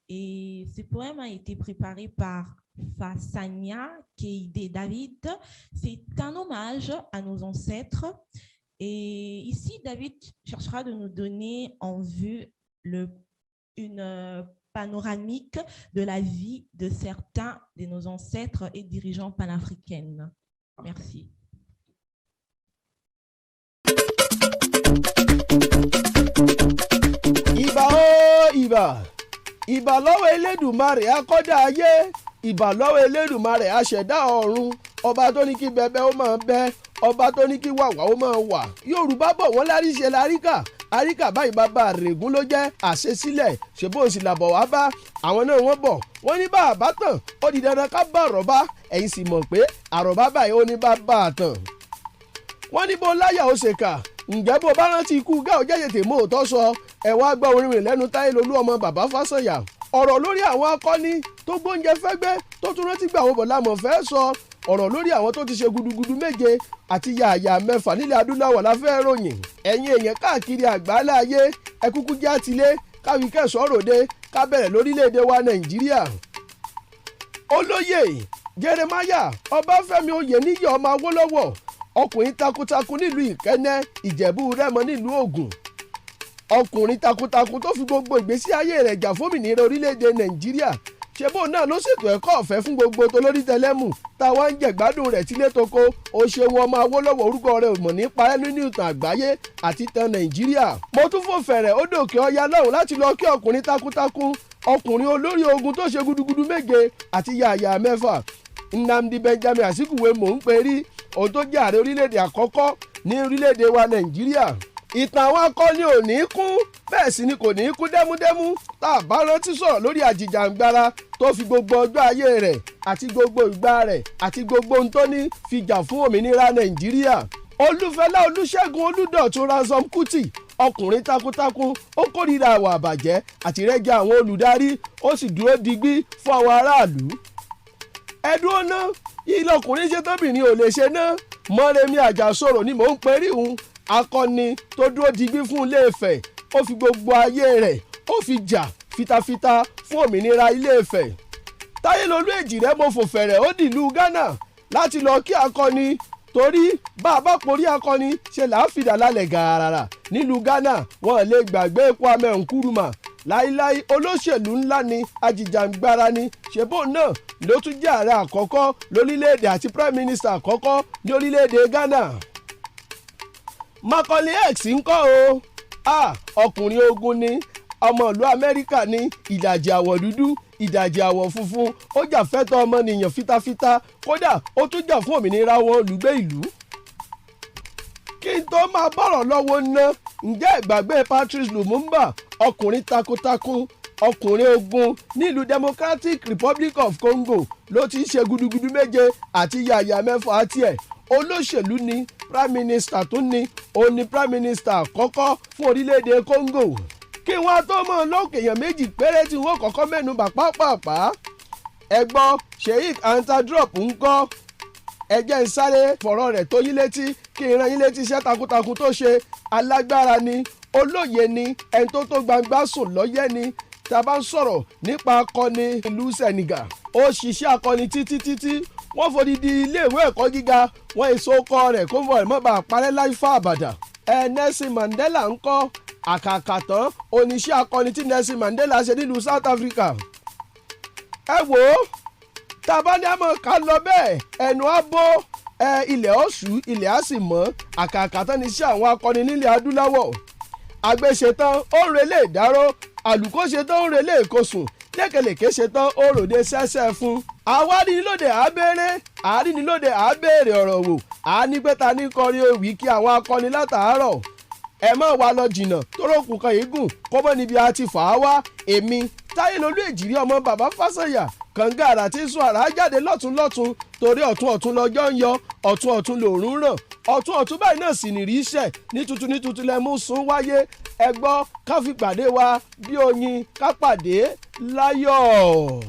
Et ce poème a été préparé par Fasanya Keide David. C'est un hommage à nos ancêtres. Et ici, David cherchera de nous donner en vue une panoramique de la vie de certains de nos ancêtres et dirigeants panafricains. Merci. Ìbà o ìbà, ìbà lọ́wọ́ Elédùmarè akọ́dá ayé, ìbà lọ́wọ́ Elédùmarè aṣẹ̀dá ọ̀run, ọba tó ní kí bẹbẹ ó máa bẹ, ọba tó ní kí wàwà ó máa wà. Yorùbá bọ̀ wọ́n lárí ṣe láríkà, àríkà báyìí bàbá règún ló jẹ́ àṣesílẹ̀, ṣèbó òsì làbọ̀ wá bá, àwọn náà wọ́n bọ̀, wọ́n ní bá àbá tàn, ó di dandan ká bá àrọ̀bá, ẹ̀yin sì mọ̀ pé àrọ̀bá báyìí ó ní bá bá a tàn. Wọ́n ní bó láyà ó ṣe kà, ǹjẹ́ bó bá rántí ikú gá ò jẹ́ tètè mú òótọ́ sọ, ẹ wá gbọ́ orin rìn lẹ́nu Táyélolú ọmọ bàbá Fásànyà. Ọ̀rọ̀ lórí àwọn akọni tó gbóúnjẹ fẹ́gbẹ́ tó tún rántí gbà wọ́n bọ̀ lámọ̀ fẹ́ sọ, ọ̀rọ̀ lórí àwọn tó ti ṣe gudugudu méje àti yàyà mẹ́fà nílẹ̀ adúláwọ̀ la fẹ́ ròyìn. Ẹ̀yin èèyàn káàkiri àgbáńlá ayé ẹ kúkú jẹ́ àtìlé káwí kẹsàn-án ròde ká bẹ̀rẹ̀ lórílẹ̀‐èdè wa Nàìjíríà. Olóyè Jeremiah Ọbáfẹ́mi Oyèníyì ọmọ Awólọ́wọ̀, ọkùnrin takuntakun nílùú Ìkẹ́nẹ́, Ìjẹ̀bú Rẹ́mọ nílùú Ògùn. Ọkùnrin takuntakun tó fi gbogbo ìgbésí ayé rẹ̀ jà fómìnira orílẹ̀-èdè Nàìjíríà. Ṣebó náà ló ṣètò ẹ̀kọ́ ọ̀fẹ́ fún gbogbo tolórí tẹlẹ́mù táwa ń jẹ̀gbádùn rẹ̀ tílé toko. Ó ṣeun ọmọ Awólọ́wọ̀, orúkọ rẹ̀ ò mọ̀ ní parẹ́ nínú ìtàn àgbáyé àti ìtàn Nàìjíríà. Mo tún fò fẹ̀rẹ̀ ó dòkè ọya lọ́hùn láti lọ kí ọkùnrin takuntakun, ọkùnrin olórí ogun tó ṣe gudugudu méje àti yàyà mẹ́fà. Nnamdi Benjamin Azikiwe mò ń pè rí, òun tó jẹ́ ààrẹ orílẹ̀-èdè àkọ́kọ́ ní orílẹ̀-èdè wa Nàìjíríà. Ìtàn àwọn akọni ò ní kún, bẹ́ẹ̀ sì ni kò ní kú dẹ́múdẹ́mú tá a bá rántí sọ̀rọ̀ lórí àjìjàǹgbara tó fi gbogbo ọjọ́ ayé rẹ̀ àti gbogbo ìgbà rẹ̀ àti gbogbo ohun tó ní fi jà fún òmìnira Nàìjíríà. Olúfẹ́lá Olúṣẹ́gun Olúdọ̀tun Ransom Kuti, ọkùnrin takuntakun, ó kórìíra àwọ̀ àbàjẹ́ àti ìrẹ́jẹ àwọn olùdarí, ó sì dúró digbí fún àwọn aráàlú. Ẹ̀dùn ọ̀nà ilé ọkùnrin ṣe tóbìnrin ò lè ṣe ná. Mọ́remí Àjàsorò ni mò ń perí òun, akọni tó dúró digbí fún Ilé-Ifẹ̀, ó fi gbogbo ayé rẹ̀ ó fi jà fitafita fún òmìnira Ilé-Ifẹ̀. Táyélolú Èjìrẹ́ mo fò fẹ̀rẹ̀ ó dìlú Ghana láti lọ kí akọni, torí bá a bá porí akọni ṣe là á fìdá lálẹ́ gàràrà. Nílùú Ghana wọn lè gbàgbé Kwame Nkrumah láíláí, olóṣèlú ńlá ni, ajìjàǹgbara ni, ṣèbó náà ló tún jẹ́ ààrẹ àkọ́kọ́ lórílẹ̀‐èdè àti prime minister àkọ́kọ́ ní orílẹ̀‐èdè Ghana. Macaulay X ńkọ́ o, ọkùnrin ogun ni, ọmọ ìlú Amẹ́ríkà ní, ìdajì àwọ̀ dúdú ìdajì àwọ̀ funfun, ó jà fẹ́tọ̀ ọmọnìyàn fitafita, kódà ó tún jà fún òmìnira wọn olùgbé ìlú. Kí n tó máa bọ̀rọ̀ lọ́wọ́ ná, ǹjẹ́ ìgbàgbé Patrice Lumumba, ọkùnrin takuntakun, ọkùnrin ogun nílùú Democratic Republic of Congo ló ti ń ṣe gudugudu méje àti yàyà mẹ́fà tiẹ̀. Olóṣèlú ni, prime minister tún ni, òun ni prime minister àkọ́kọ́ fún orílẹ̀-èdè Congo. Kí wọ́n tó mọ̀ lókè èèyàn méjì péré tí wọ́n kọ́kọ́ mẹ́nu bà pápápá. Ẹ gbọ́ Sheikh Anta Diop ńkọ́, ẹ jẹ́ ń sáré fọ̀rọ̀ rẹ̀ tó yín létí kí n rán yín létí iṣẹ́ takuntakun tó ṣe. Alágbára ni, olóye ni, ẹni tó gbangba sùn lọ́yẹ́ ni. Tá a bá ń sọ̀rọ̀ nípa akọni ìlú Senegal, ó ṣiṣẹ́ akọni títí wọ́n fòdìdí iléèwé ẹ̀kọ́ gíga, wọ́n èso ọkọ rẹ̀ kó mọ̀ bá parẹ́ láì fà àbàdà. Nelson Mandela ńkọ́, àkàkàtàn oníṣẹ́ akọni tí Nelson Mandela ṣe nílùú South Africa. Ẹ wò ó, tàbá ní àmọ́ ká lọ bẹ́ẹ̀, ẹnu á bó, ilẹ̀ ọ̀ṣù ilẹ̀ á sì mọ́. Àkàkàtàn níṣẹ́ àwọn akọni nílẹ̀ adúláwọ̀. Àgbẹ̀ ṣetán ó ń relé ìdáró, àlùkò ṣetán ó ń relé ìkosùn, lékelèké ṣetán ó ròde sẹ́sẹ́ fún. Àwa nílòdè àbẹ̀rẹ̀, àárínilóde àbẹ̀rẹ̀ ọ̀rọ̀ wò, àánígbẹ́ta ní kọrin òwì kí àwọn akọni látàárọ̀. Ẹ má wá lọ jìnnà torókùn kan yìí gùn kó mọ́ níbi a ti fà á wá. Èmi Táyélolú Èjìrí ọmọ bàbá Fásànyà, kànga àrà tí ń sun àrà jáde lọ́tún torí ọ̀tún lọ́jọ́ ń yọ, ọ̀tún lòórùn ràn, ọ̀tún báyìí náà sì nìrí iṣẹ́ ní tuntun lẹ mú sún wáyé. Ẹ gbọ́ ká fi pàdé wa bí oyin, ká pàdé láyọ̀.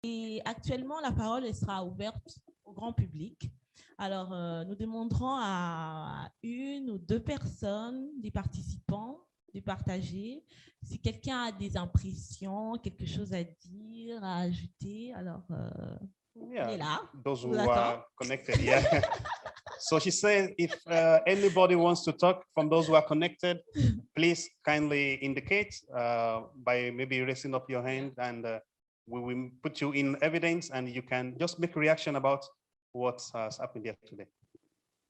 Et actuellement, la parole sera ouverte au grand public. Alors, nous demanderons à une ou deux personnes, des participants, de partager. Si quelqu'un a des impressions, quelque chose à dire, à ajouter, alors il est là. Those who are connected, yeah. So she says, if anybody wants to talk from those who are connected, please kindly indicate by maybe raising up your hand, and we will put you in evidence, and you can just make a reaction about what has happened here today.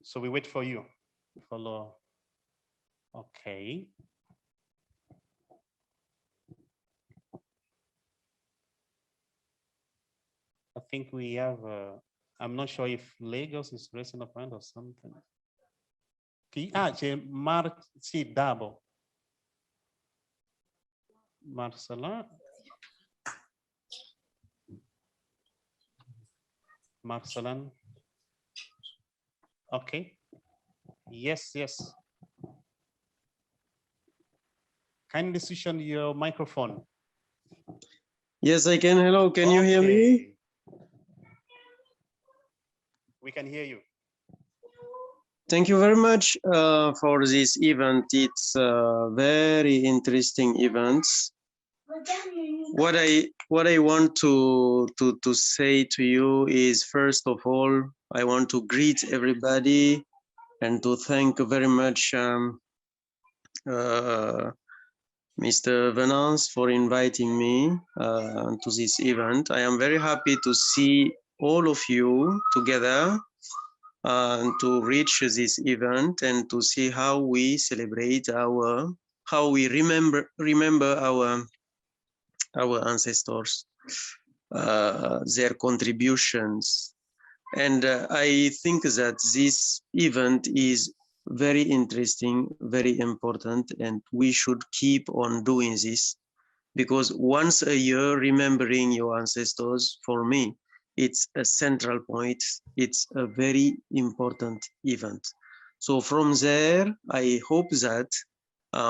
So we wait for you. Follow. Okay. I think we have, I'm not sure if Lagos is raising up hand or something. Marci Dabo. Marcela. Marcelan. Okay. Yes. Kindly switch on your microphone. Yes, I can. Hello, can you hear me? We can hear you. Thank you very much for this event. It's a very interesting event. What I want to say to you is, first of all, I want to greet everybody and to thank very much Mr. Venance for inviting me to this event. I am very happy to see all of you together and to reach this event and to see how we celebrate how we remember our ancestors, their contributions. And I think that this event is very interesting, very important, and we should keep on doing this because once a year, remembering your ancestors, for me, it's a central point. It's a very important event. So from there, I hope that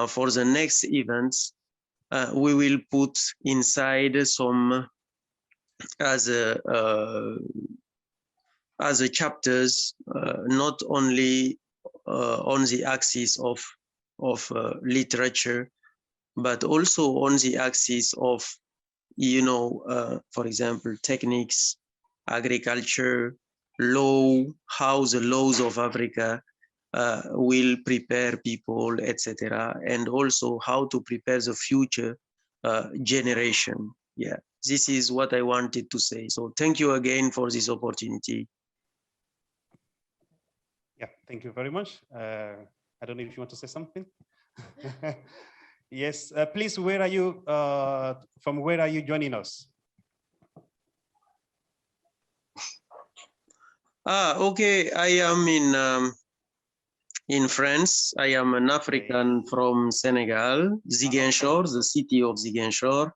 for the next events, we will put inside some as a chapters, not only on the axis of literature, but also on the axis of, for example, techniques, agriculture, law, how the laws of Africa will prepare people, etc., and also how to prepare the future generation. Yeah, this is what I wanted to say. So thank you again for this opportunity. Yeah, thank you very much. I don't know if you want to say something. Yes, please, where are you, from where are you joining us? Okay, I am in France. I am an African from Senegal, Ziguinchor, the city of Ziguinchor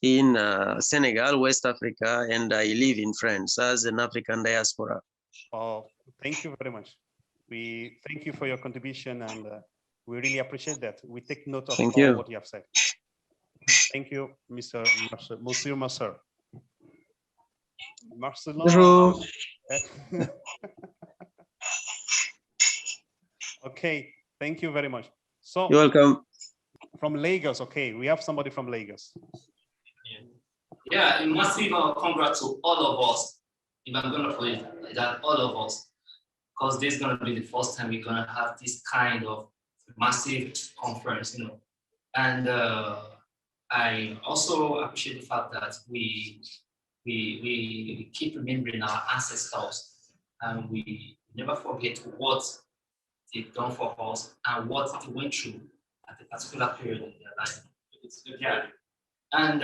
in Senegal, West Africa, and I live in France as an African diaspora. Oh, thank you very much. We thank you for your contribution, and we really appreciate that. We take note of all what you have said. Thank you, Monsieur Marcel. Marcelon. Okay, thank you very much. So you're welcome. From Lagos, okay, we have somebody from Lagos. Yeah, a massive congrats to all of us. If I'm gonna put it like that, all of us, because this is gonna be the first time we're gonna have this kind of massive conference, And I also appreciate the fact that we keep remembering our ancestors, and we never forget what they've done for us and what they went through at a particular period in their life. Yeah. And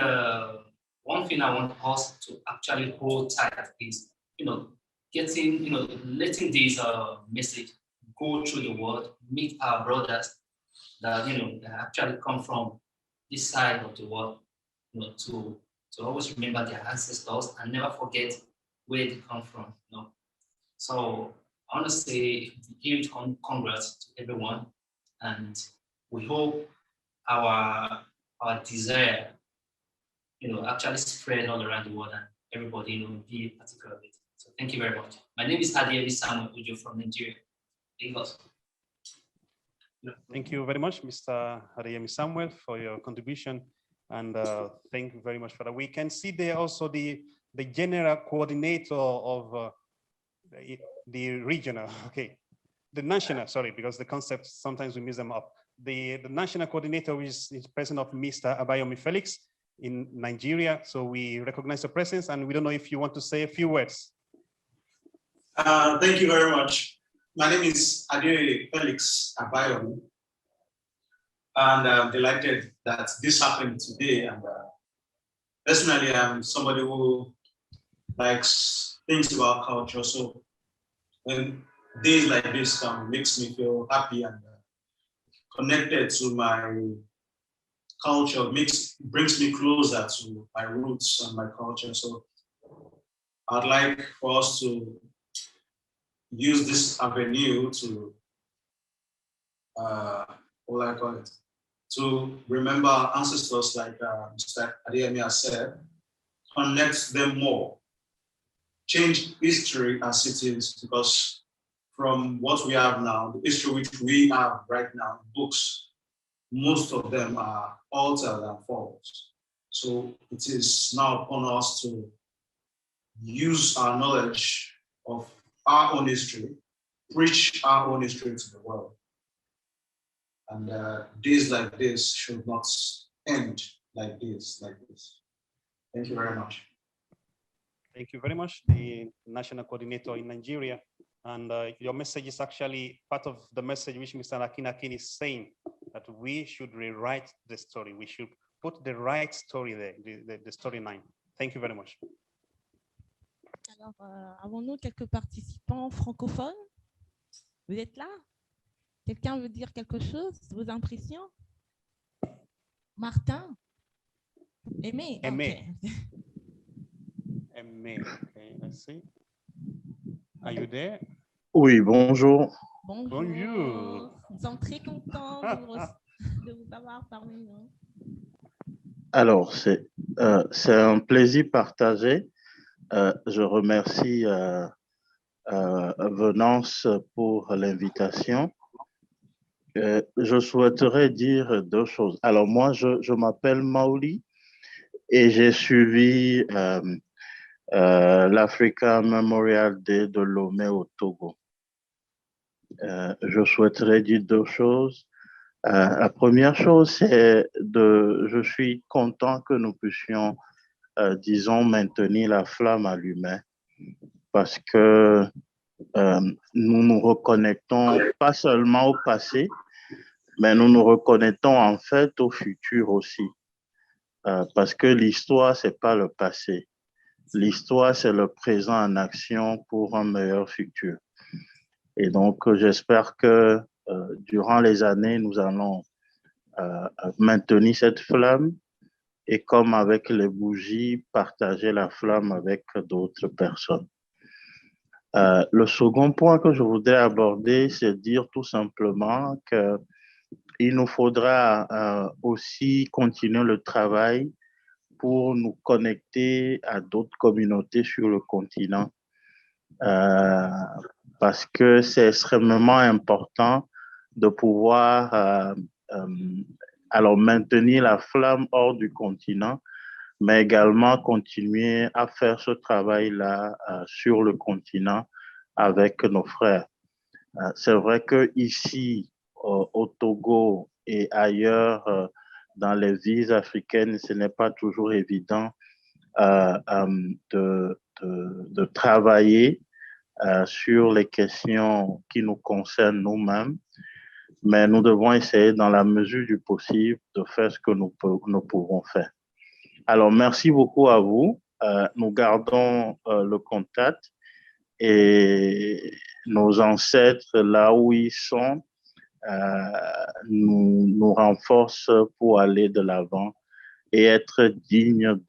one thing I want us to actually hold tight is, getting, letting this message go through the world, meet our brothers that, that actually come from this side of the world, to always remember their ancestors and never forget where they come from, So I want to say a huge congrats to everyone, and we hope our desire, actually spread all around the world, and everybody, be a particular of it. So thank you very much. My name is Hadi Samuel Ujo from Nigeria. Lagos. Thank you very much, Mr. Adeyemi Samuel, for your contribution, and thank you very much for that. We can see there also the general coordinator of the regional, okay, the national, sorry, because the concepts, sometimes we mix them up. The national coordinator is the person of Mr. Abayomi Felix in Nigeria. So we recognize the presence, and we don't know if you want to say a few words. Thank you very much. My name is Abayomi Felix Abayomi, and I'm delighted that this happened today. And personally, I'm somebody who likes things about culture. So when days like this come, it makes me feel happy and connected to my culture, brings me closer to my roots and my culture. So I'd like for us to use this avenue to, what do I call it? To remember our ancestors, like Mr. Adeyemi has said, connect them more, change history as it is, because from what we have now, the history which we have right now, books, most of them are altered and false. So it is now upon us to use our knowledge of our own history, preach our own history to the world. And days like this should not end like this. Thank you very much. Thank you very much, the national coordinator in Nigeria. And your message is actually part of the message which Mr. Akin is saying, that we should rewrite the story. We should put the right story there, the storyline. Thank you very much. Alors, avons-nous quelques participants francophones? Vous êtes là? Quelqu'un veut dire quelque chose? Vos impressions? Martin? Aimer. Aimer. Okay. Aimer. Okay, let's see. Are you there? Oui, bonjour. Bonjour. Bonjour. Nous sommes très contents de vous avoir parmi nous. Alors, c'est un plaisir partagé. Je remercie Venance pour l'invitation. Je souhaiterais dire deux choses. Alors, moi, je m'appelle Maoli et j'ai suivi l'African Memorial Day de Lomé au Togo. Je souhaiterais dire deux choses. La première chose, c'est je suis content que nous puissions, disons, maintenir la flamme allumée parce que nous nous reconnectons pas seulement au passé, mais nous nous reconnectons en fait au futur aussi. Parce que l'histoire, c'est pas le passé. L'histoire, c'est le présent en action pour un meilleur futur. Et donc, j'espère que durant les années, nous allons maintenir cette flamme et comme avec les bougies, partager la flamme avec d'autres personnes. Le second point que je voudrais aborder, c'est dire tout simplement qu'il nous faudra aussi continuer le travail pour nous connecter à d'autres communautés sur le continent. Parce que c'est extrêmement important de pouvoir alors maintenir la flamme hors du continent, mais également continuer à faire ce travail-là sur le continent avec nos frères. C'est vrai qu'ici, au Togo et ailleurs, dans les villes africaines, ce n'est pas toujours évident de travailler sur les questions qui nous concernent nous-mêmes, mais nous devons essayer dans la mesure du possible de faire ce que nous pouvons faire. Alors, merci beaucoup à vous. Nous gardons le contact et nos ancêtres, là où ils sont, nous renforcent pour aller de l'avant et être dignes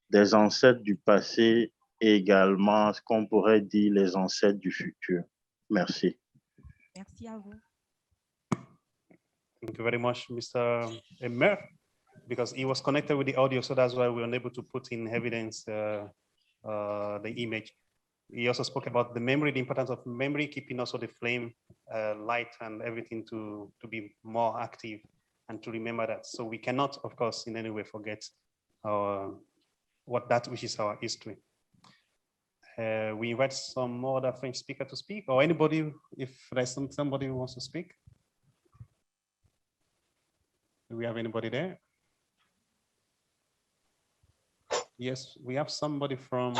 des ancêtres du passé et également ce qu'on pourrait dire les ancêtres du futur. Merci. Merci à vous. Thank you very much, Mr. Emer, because he was connected with the audio, so that's why we were unable to put in evidence the image. He also spoke about the memory, the importance of memory, keeping also the flame light and everything to be more active and to remember that. So we cannot, of course, in any way forget which is our history. We invite some more other French speaker to speak, or anybody, if there's somebody who wants to speak. Do we have anybody there? Yes, we have somebody from,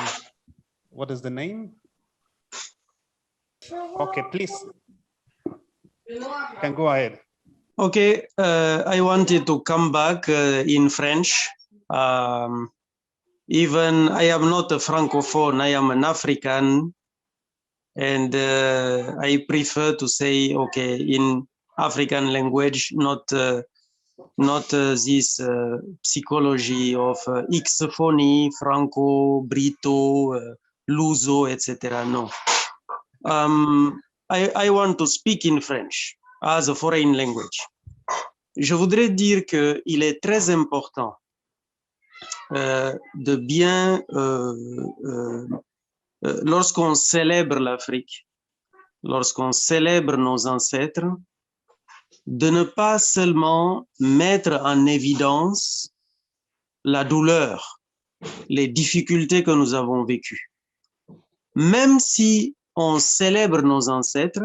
what is the name? Okay, please, you can go ahead. Okay, I wanted to come back in French. Even I am not a Francophone, I am an African, and I prefer to say, okay, in African language, not this psychology of Xphony, Franco, Brito, Luso, etc. No. I want to speak in French as a foreign language. Je voudrais dire qu'il est très important de bien, lorsqu'on célèbre l'Afrique, lorsqu'on célèbre nos ancêtres, de ne pas seulement mettre en évidence la douleur, les difficultés que nous avons vécues. Même si on célèbre nos ancêtres,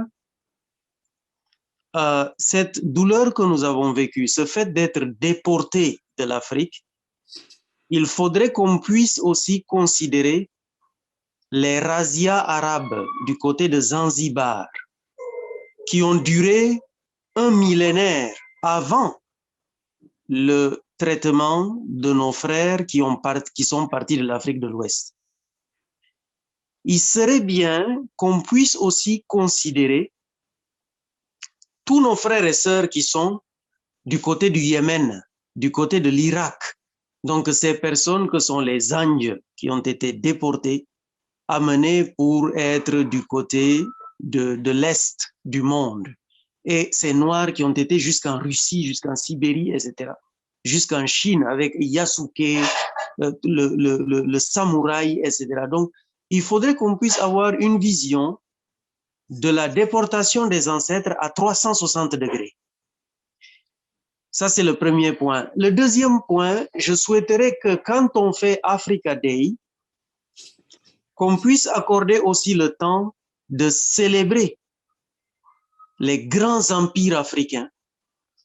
cette douleur que nous avons vécue, ce fait d'être déportés de l'Afrique, il faudrait qu'on puisse aussi considérer les razzias arabes du côté de Zanzibar, qui ont duré un millénaire avant le traitement de nos frères qui sont partis de l'Afrique de l'Ouest. Il serait bien qu'on puisse aussi considérer tous nos frères et sœurs qui sont du côté du Yémen, du côté de l'Irak, Donc, ces personnes que sont les Anges qui ont été déportés, amenés pour être du côté de l'Est du monde. Et ces Noirs qui ont été jusqu'en Russie, jusqu'en Sibérie, etc., jusqu'en Chine avec Yasuke, le samouraï, etc. Donc, il faudrait qu'on puisse avoir une vision de la déportation des ancêtres à 360 degrés. Ça, c'est le premier point. Le deuxième point, je souhaiterais que quand on fait Africa Day, qu'on puisse accorder aussi le temps de célébrer les grands empires africains,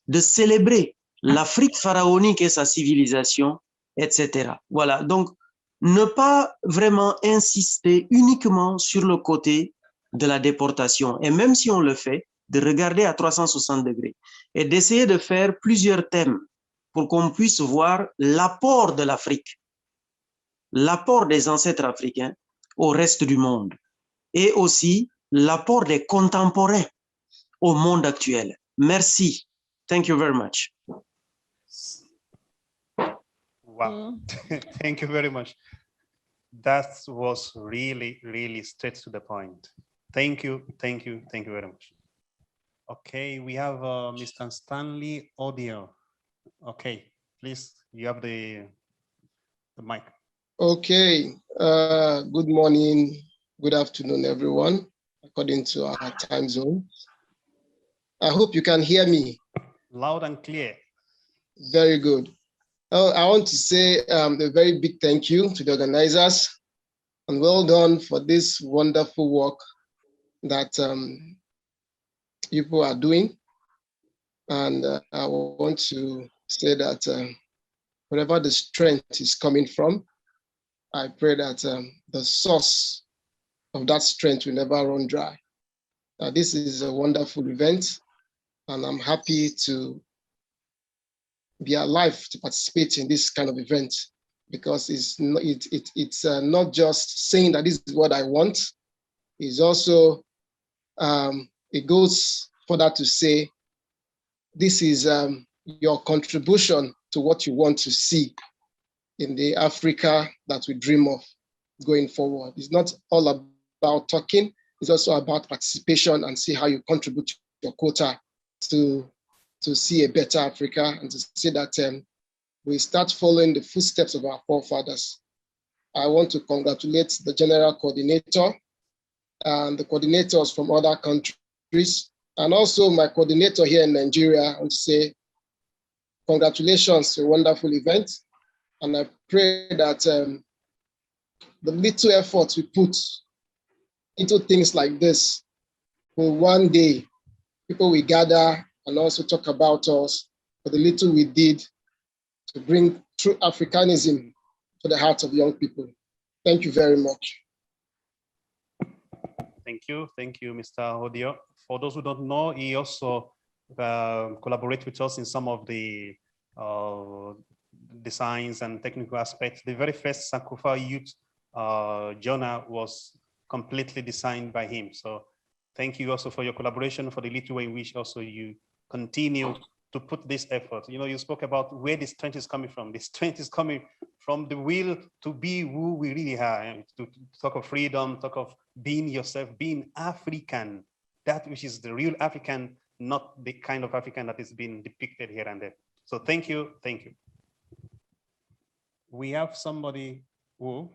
de célébrer l'Afrique pharaonique et sa civilisation, etc. Voilà, donc ne pas vraiment insister uniquement sur le côté de la déportation. Et même si on le fait, de regarder à 360 degrés et d'essayer de faire plusieurs thèmes pour qu'on puisse voir l'apport de l'Afrique, l'apport des ancêtres africains au reste du monde et aussi l'apport des contemporains au monde actuel. Merci. Thank you very much. Wow. Thank you very much. That was really, really straight to the point. Thank you, thank you, thank you very much. Okay, we have Mr. Stanley Audio. Okay, please, you have the mic. Okay, good morning, good afternoon, everyone, according to our time zone. I hope you can hear me. Loud and clear. Very good. I want to say a very big thank you to the organizers and well done for this wonderful work that people are doing. And I want to say that wherever the strength is coming from, I pray that the source of that strength will never run dry. This is a wonderful event, and I'm happy to be alive to participate in this kind of event, because it's not just saying that this is what I want. It's also, it goes further to say, this is your contribution to what you want to see in the Africa that we dream of going forward. It's not all about talking, it's also about participation and see how you contribute your quota to see a better Africa and to see that we start following the footsteps of our forefathers. I want to congratulate the general coordinator and the coordinators from other countries, and also my coordinator here in Nigeria, and say congratulations to a wonderful event. And I pray that the little effort we put into things like this will one day, people will gather and also talk about us for the little we did to bring true Africanism to the hearts of young people. Thank you very much. Thank you, Mr. Odio. For those who don't know, he also collaborates with us in some of the designs and technical aspects. The very first Sankofa Youth journal was completely designed by him. So thank you also for your collaboration, for the little way in which also you continue to put this effort. You know, you spoke about where the strength is coming from. The strength is coming from the will to be who we really are, to talk of freedom, talk of being yourself, being African, that which is the real African, not the kind of African that is being depicted here and there. So thank you, thank you. We have somebody who,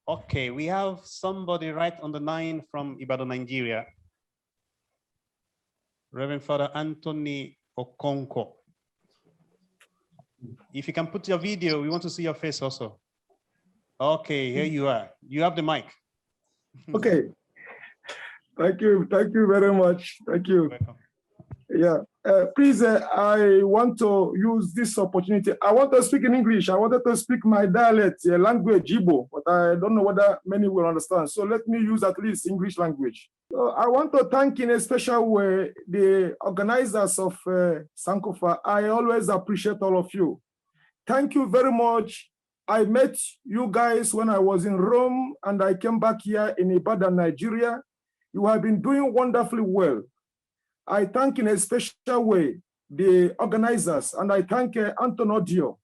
okay, we have somebody right on the line from Ibadan, Nigeria. Reverend Father Anthony Okonkwo. If you can put your video, we want to see your face also. Okay, here you are. You have the mic. Okay. Thank you very much. Thank you. Welcome. Yeah, please, I want to use this opportunity. I want to speak in English. I wanted to speak my dialect, language, Igbo, but I don't know whether many will understand. So let me use at least English language. So I want to thank in a special way the organizers of Sankofa. I always appreciate all of you. Thank you very much. I met you guys when I was in Rome and I came back here in Ibadan, Nigeria. You have been doing wonderfully well. I thank in a special way the organizers, and I thank Anton Odio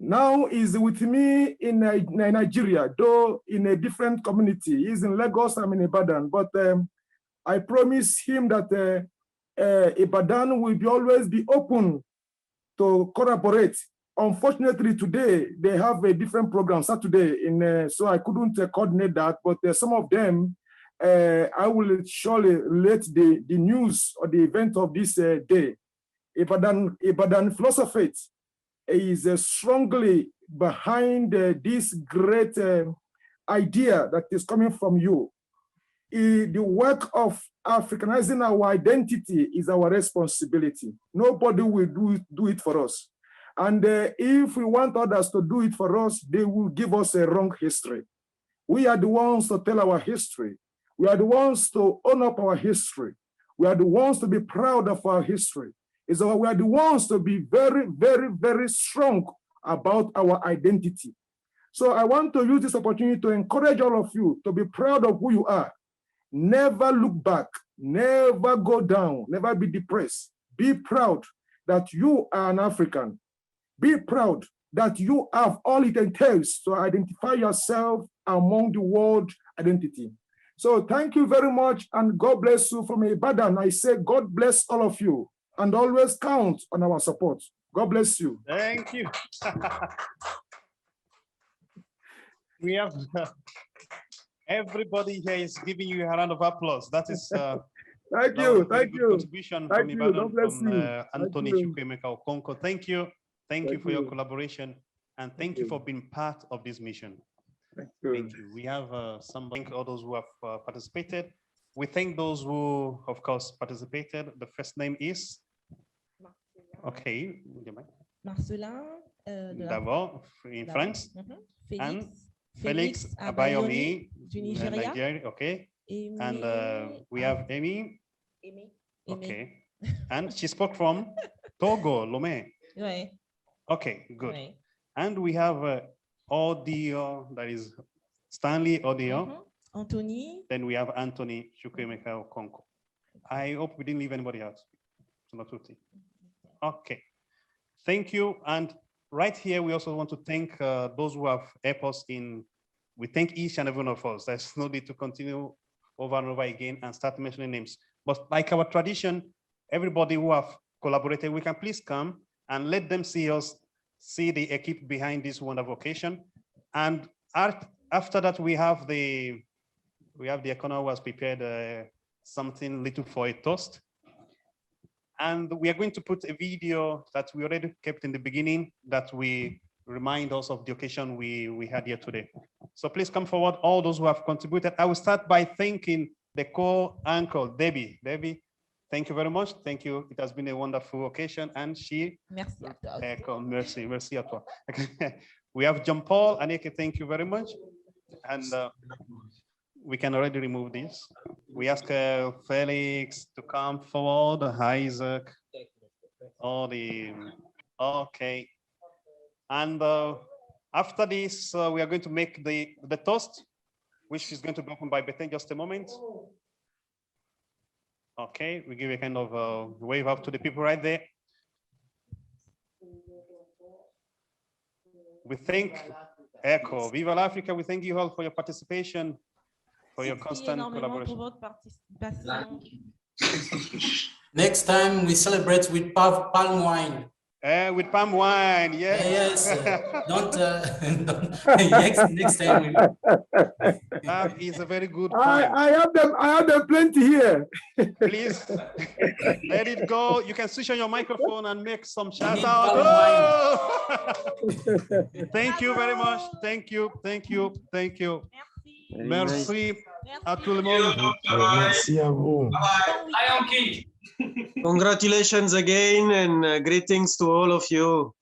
Now he's with me in Nigeria, though in a different community. He's in Lagos, I'm in Ibadan, but I promise him that Ibadan will always be open to collaborate. Unfortunately, today they have a different program Saturday, so I couldn't coordinate that. But some of them, I will surely relate the news or the event of this day. Ibadan philosophy is strongly behind this great idea that is coming from you. The work of Africanizing our identity is our responsibility. Nobody will do it for us. And if we want others to do it for us, they will give us a wrong history. We are the ones to tell our history. We are the ones to own up our history. We are the ones to be proud of our history. We are the ones to be very, very, very strong about our identity. So I want to use this opportunity to encourage all of you to be proud of who you are. Never look back, never go down, never be depressed. Be proud that you are an African. Be proud that you have all it entails to identify yourself among the world identity. So thank you very much, and God bless you from Ibadan. I say God bless all of you, and always count on our support. God bless you. Thank you. We have everybody here is giving you a round of applause. That is thank you. Contribution thank from you. Ibadan, God bless from you. Anthony Thank you. Chukwuemeka Okonkwo. Thank you. Thank you for your collaboration, and thank you for being part of this mission. Thank you. We have somebody, all those who have participated. We thank those who, of course, participated. The first name is? Okay. Marcelin. D'abord, in France. And Félix Abayomi, du Nigeria. Okay. And we have Amy. Okay. And she spoke from Togo, Lomé. Ouais. Okay, good. Ouais. And we have Audio, that is Stanley Audio. Anthony. Then we have Anthony Chukwuemeka Okonkwo. I hope we didn't leave anybody out. Okay. Thank you. And right here, we also want to thank those who have helped us in. We thank each and every one of us. There's no need to continue over and over again and start mentioning names. But like our tradition, everybody who have collaborated, we can please come and let them see us, see the equipe behind this wonderful occasion. And after that, we have the economy who has prepared something little for a toast. And we are going to put a video that we already kept in the beginning that we remind us of the occasion we had here today. So please come forward, all those who have contributed. I will start by thanking the co-uncle, Debbie. Debbie, thank you very much. Thank you. It has been a wonderful occasion. And she... Merci à toi. Merci, merci à toi. We have John Paul. Aneke, thank you very much. And we can already remove this. We ask Felix to come forward, Isaac, all the, okay. And after this, we are going to make the toast, which is going to be opened by Bethany just a moment. Okay, we give a kind of wave up to the people right there. We thank ECHO, Viva l'Africa, we thank you all for your participation, for your constant collaboration. Next time we celebrate with palm wine. With palm wine, yes. Don't next time. That is a very good point. I have them plenty here. Please let it go. You can switch on your microphone and make some shout out. Oh! Thank you very much. Thank you. Merci à tout le monde. Merci à vous. Congratulations again, and greetings to all of you.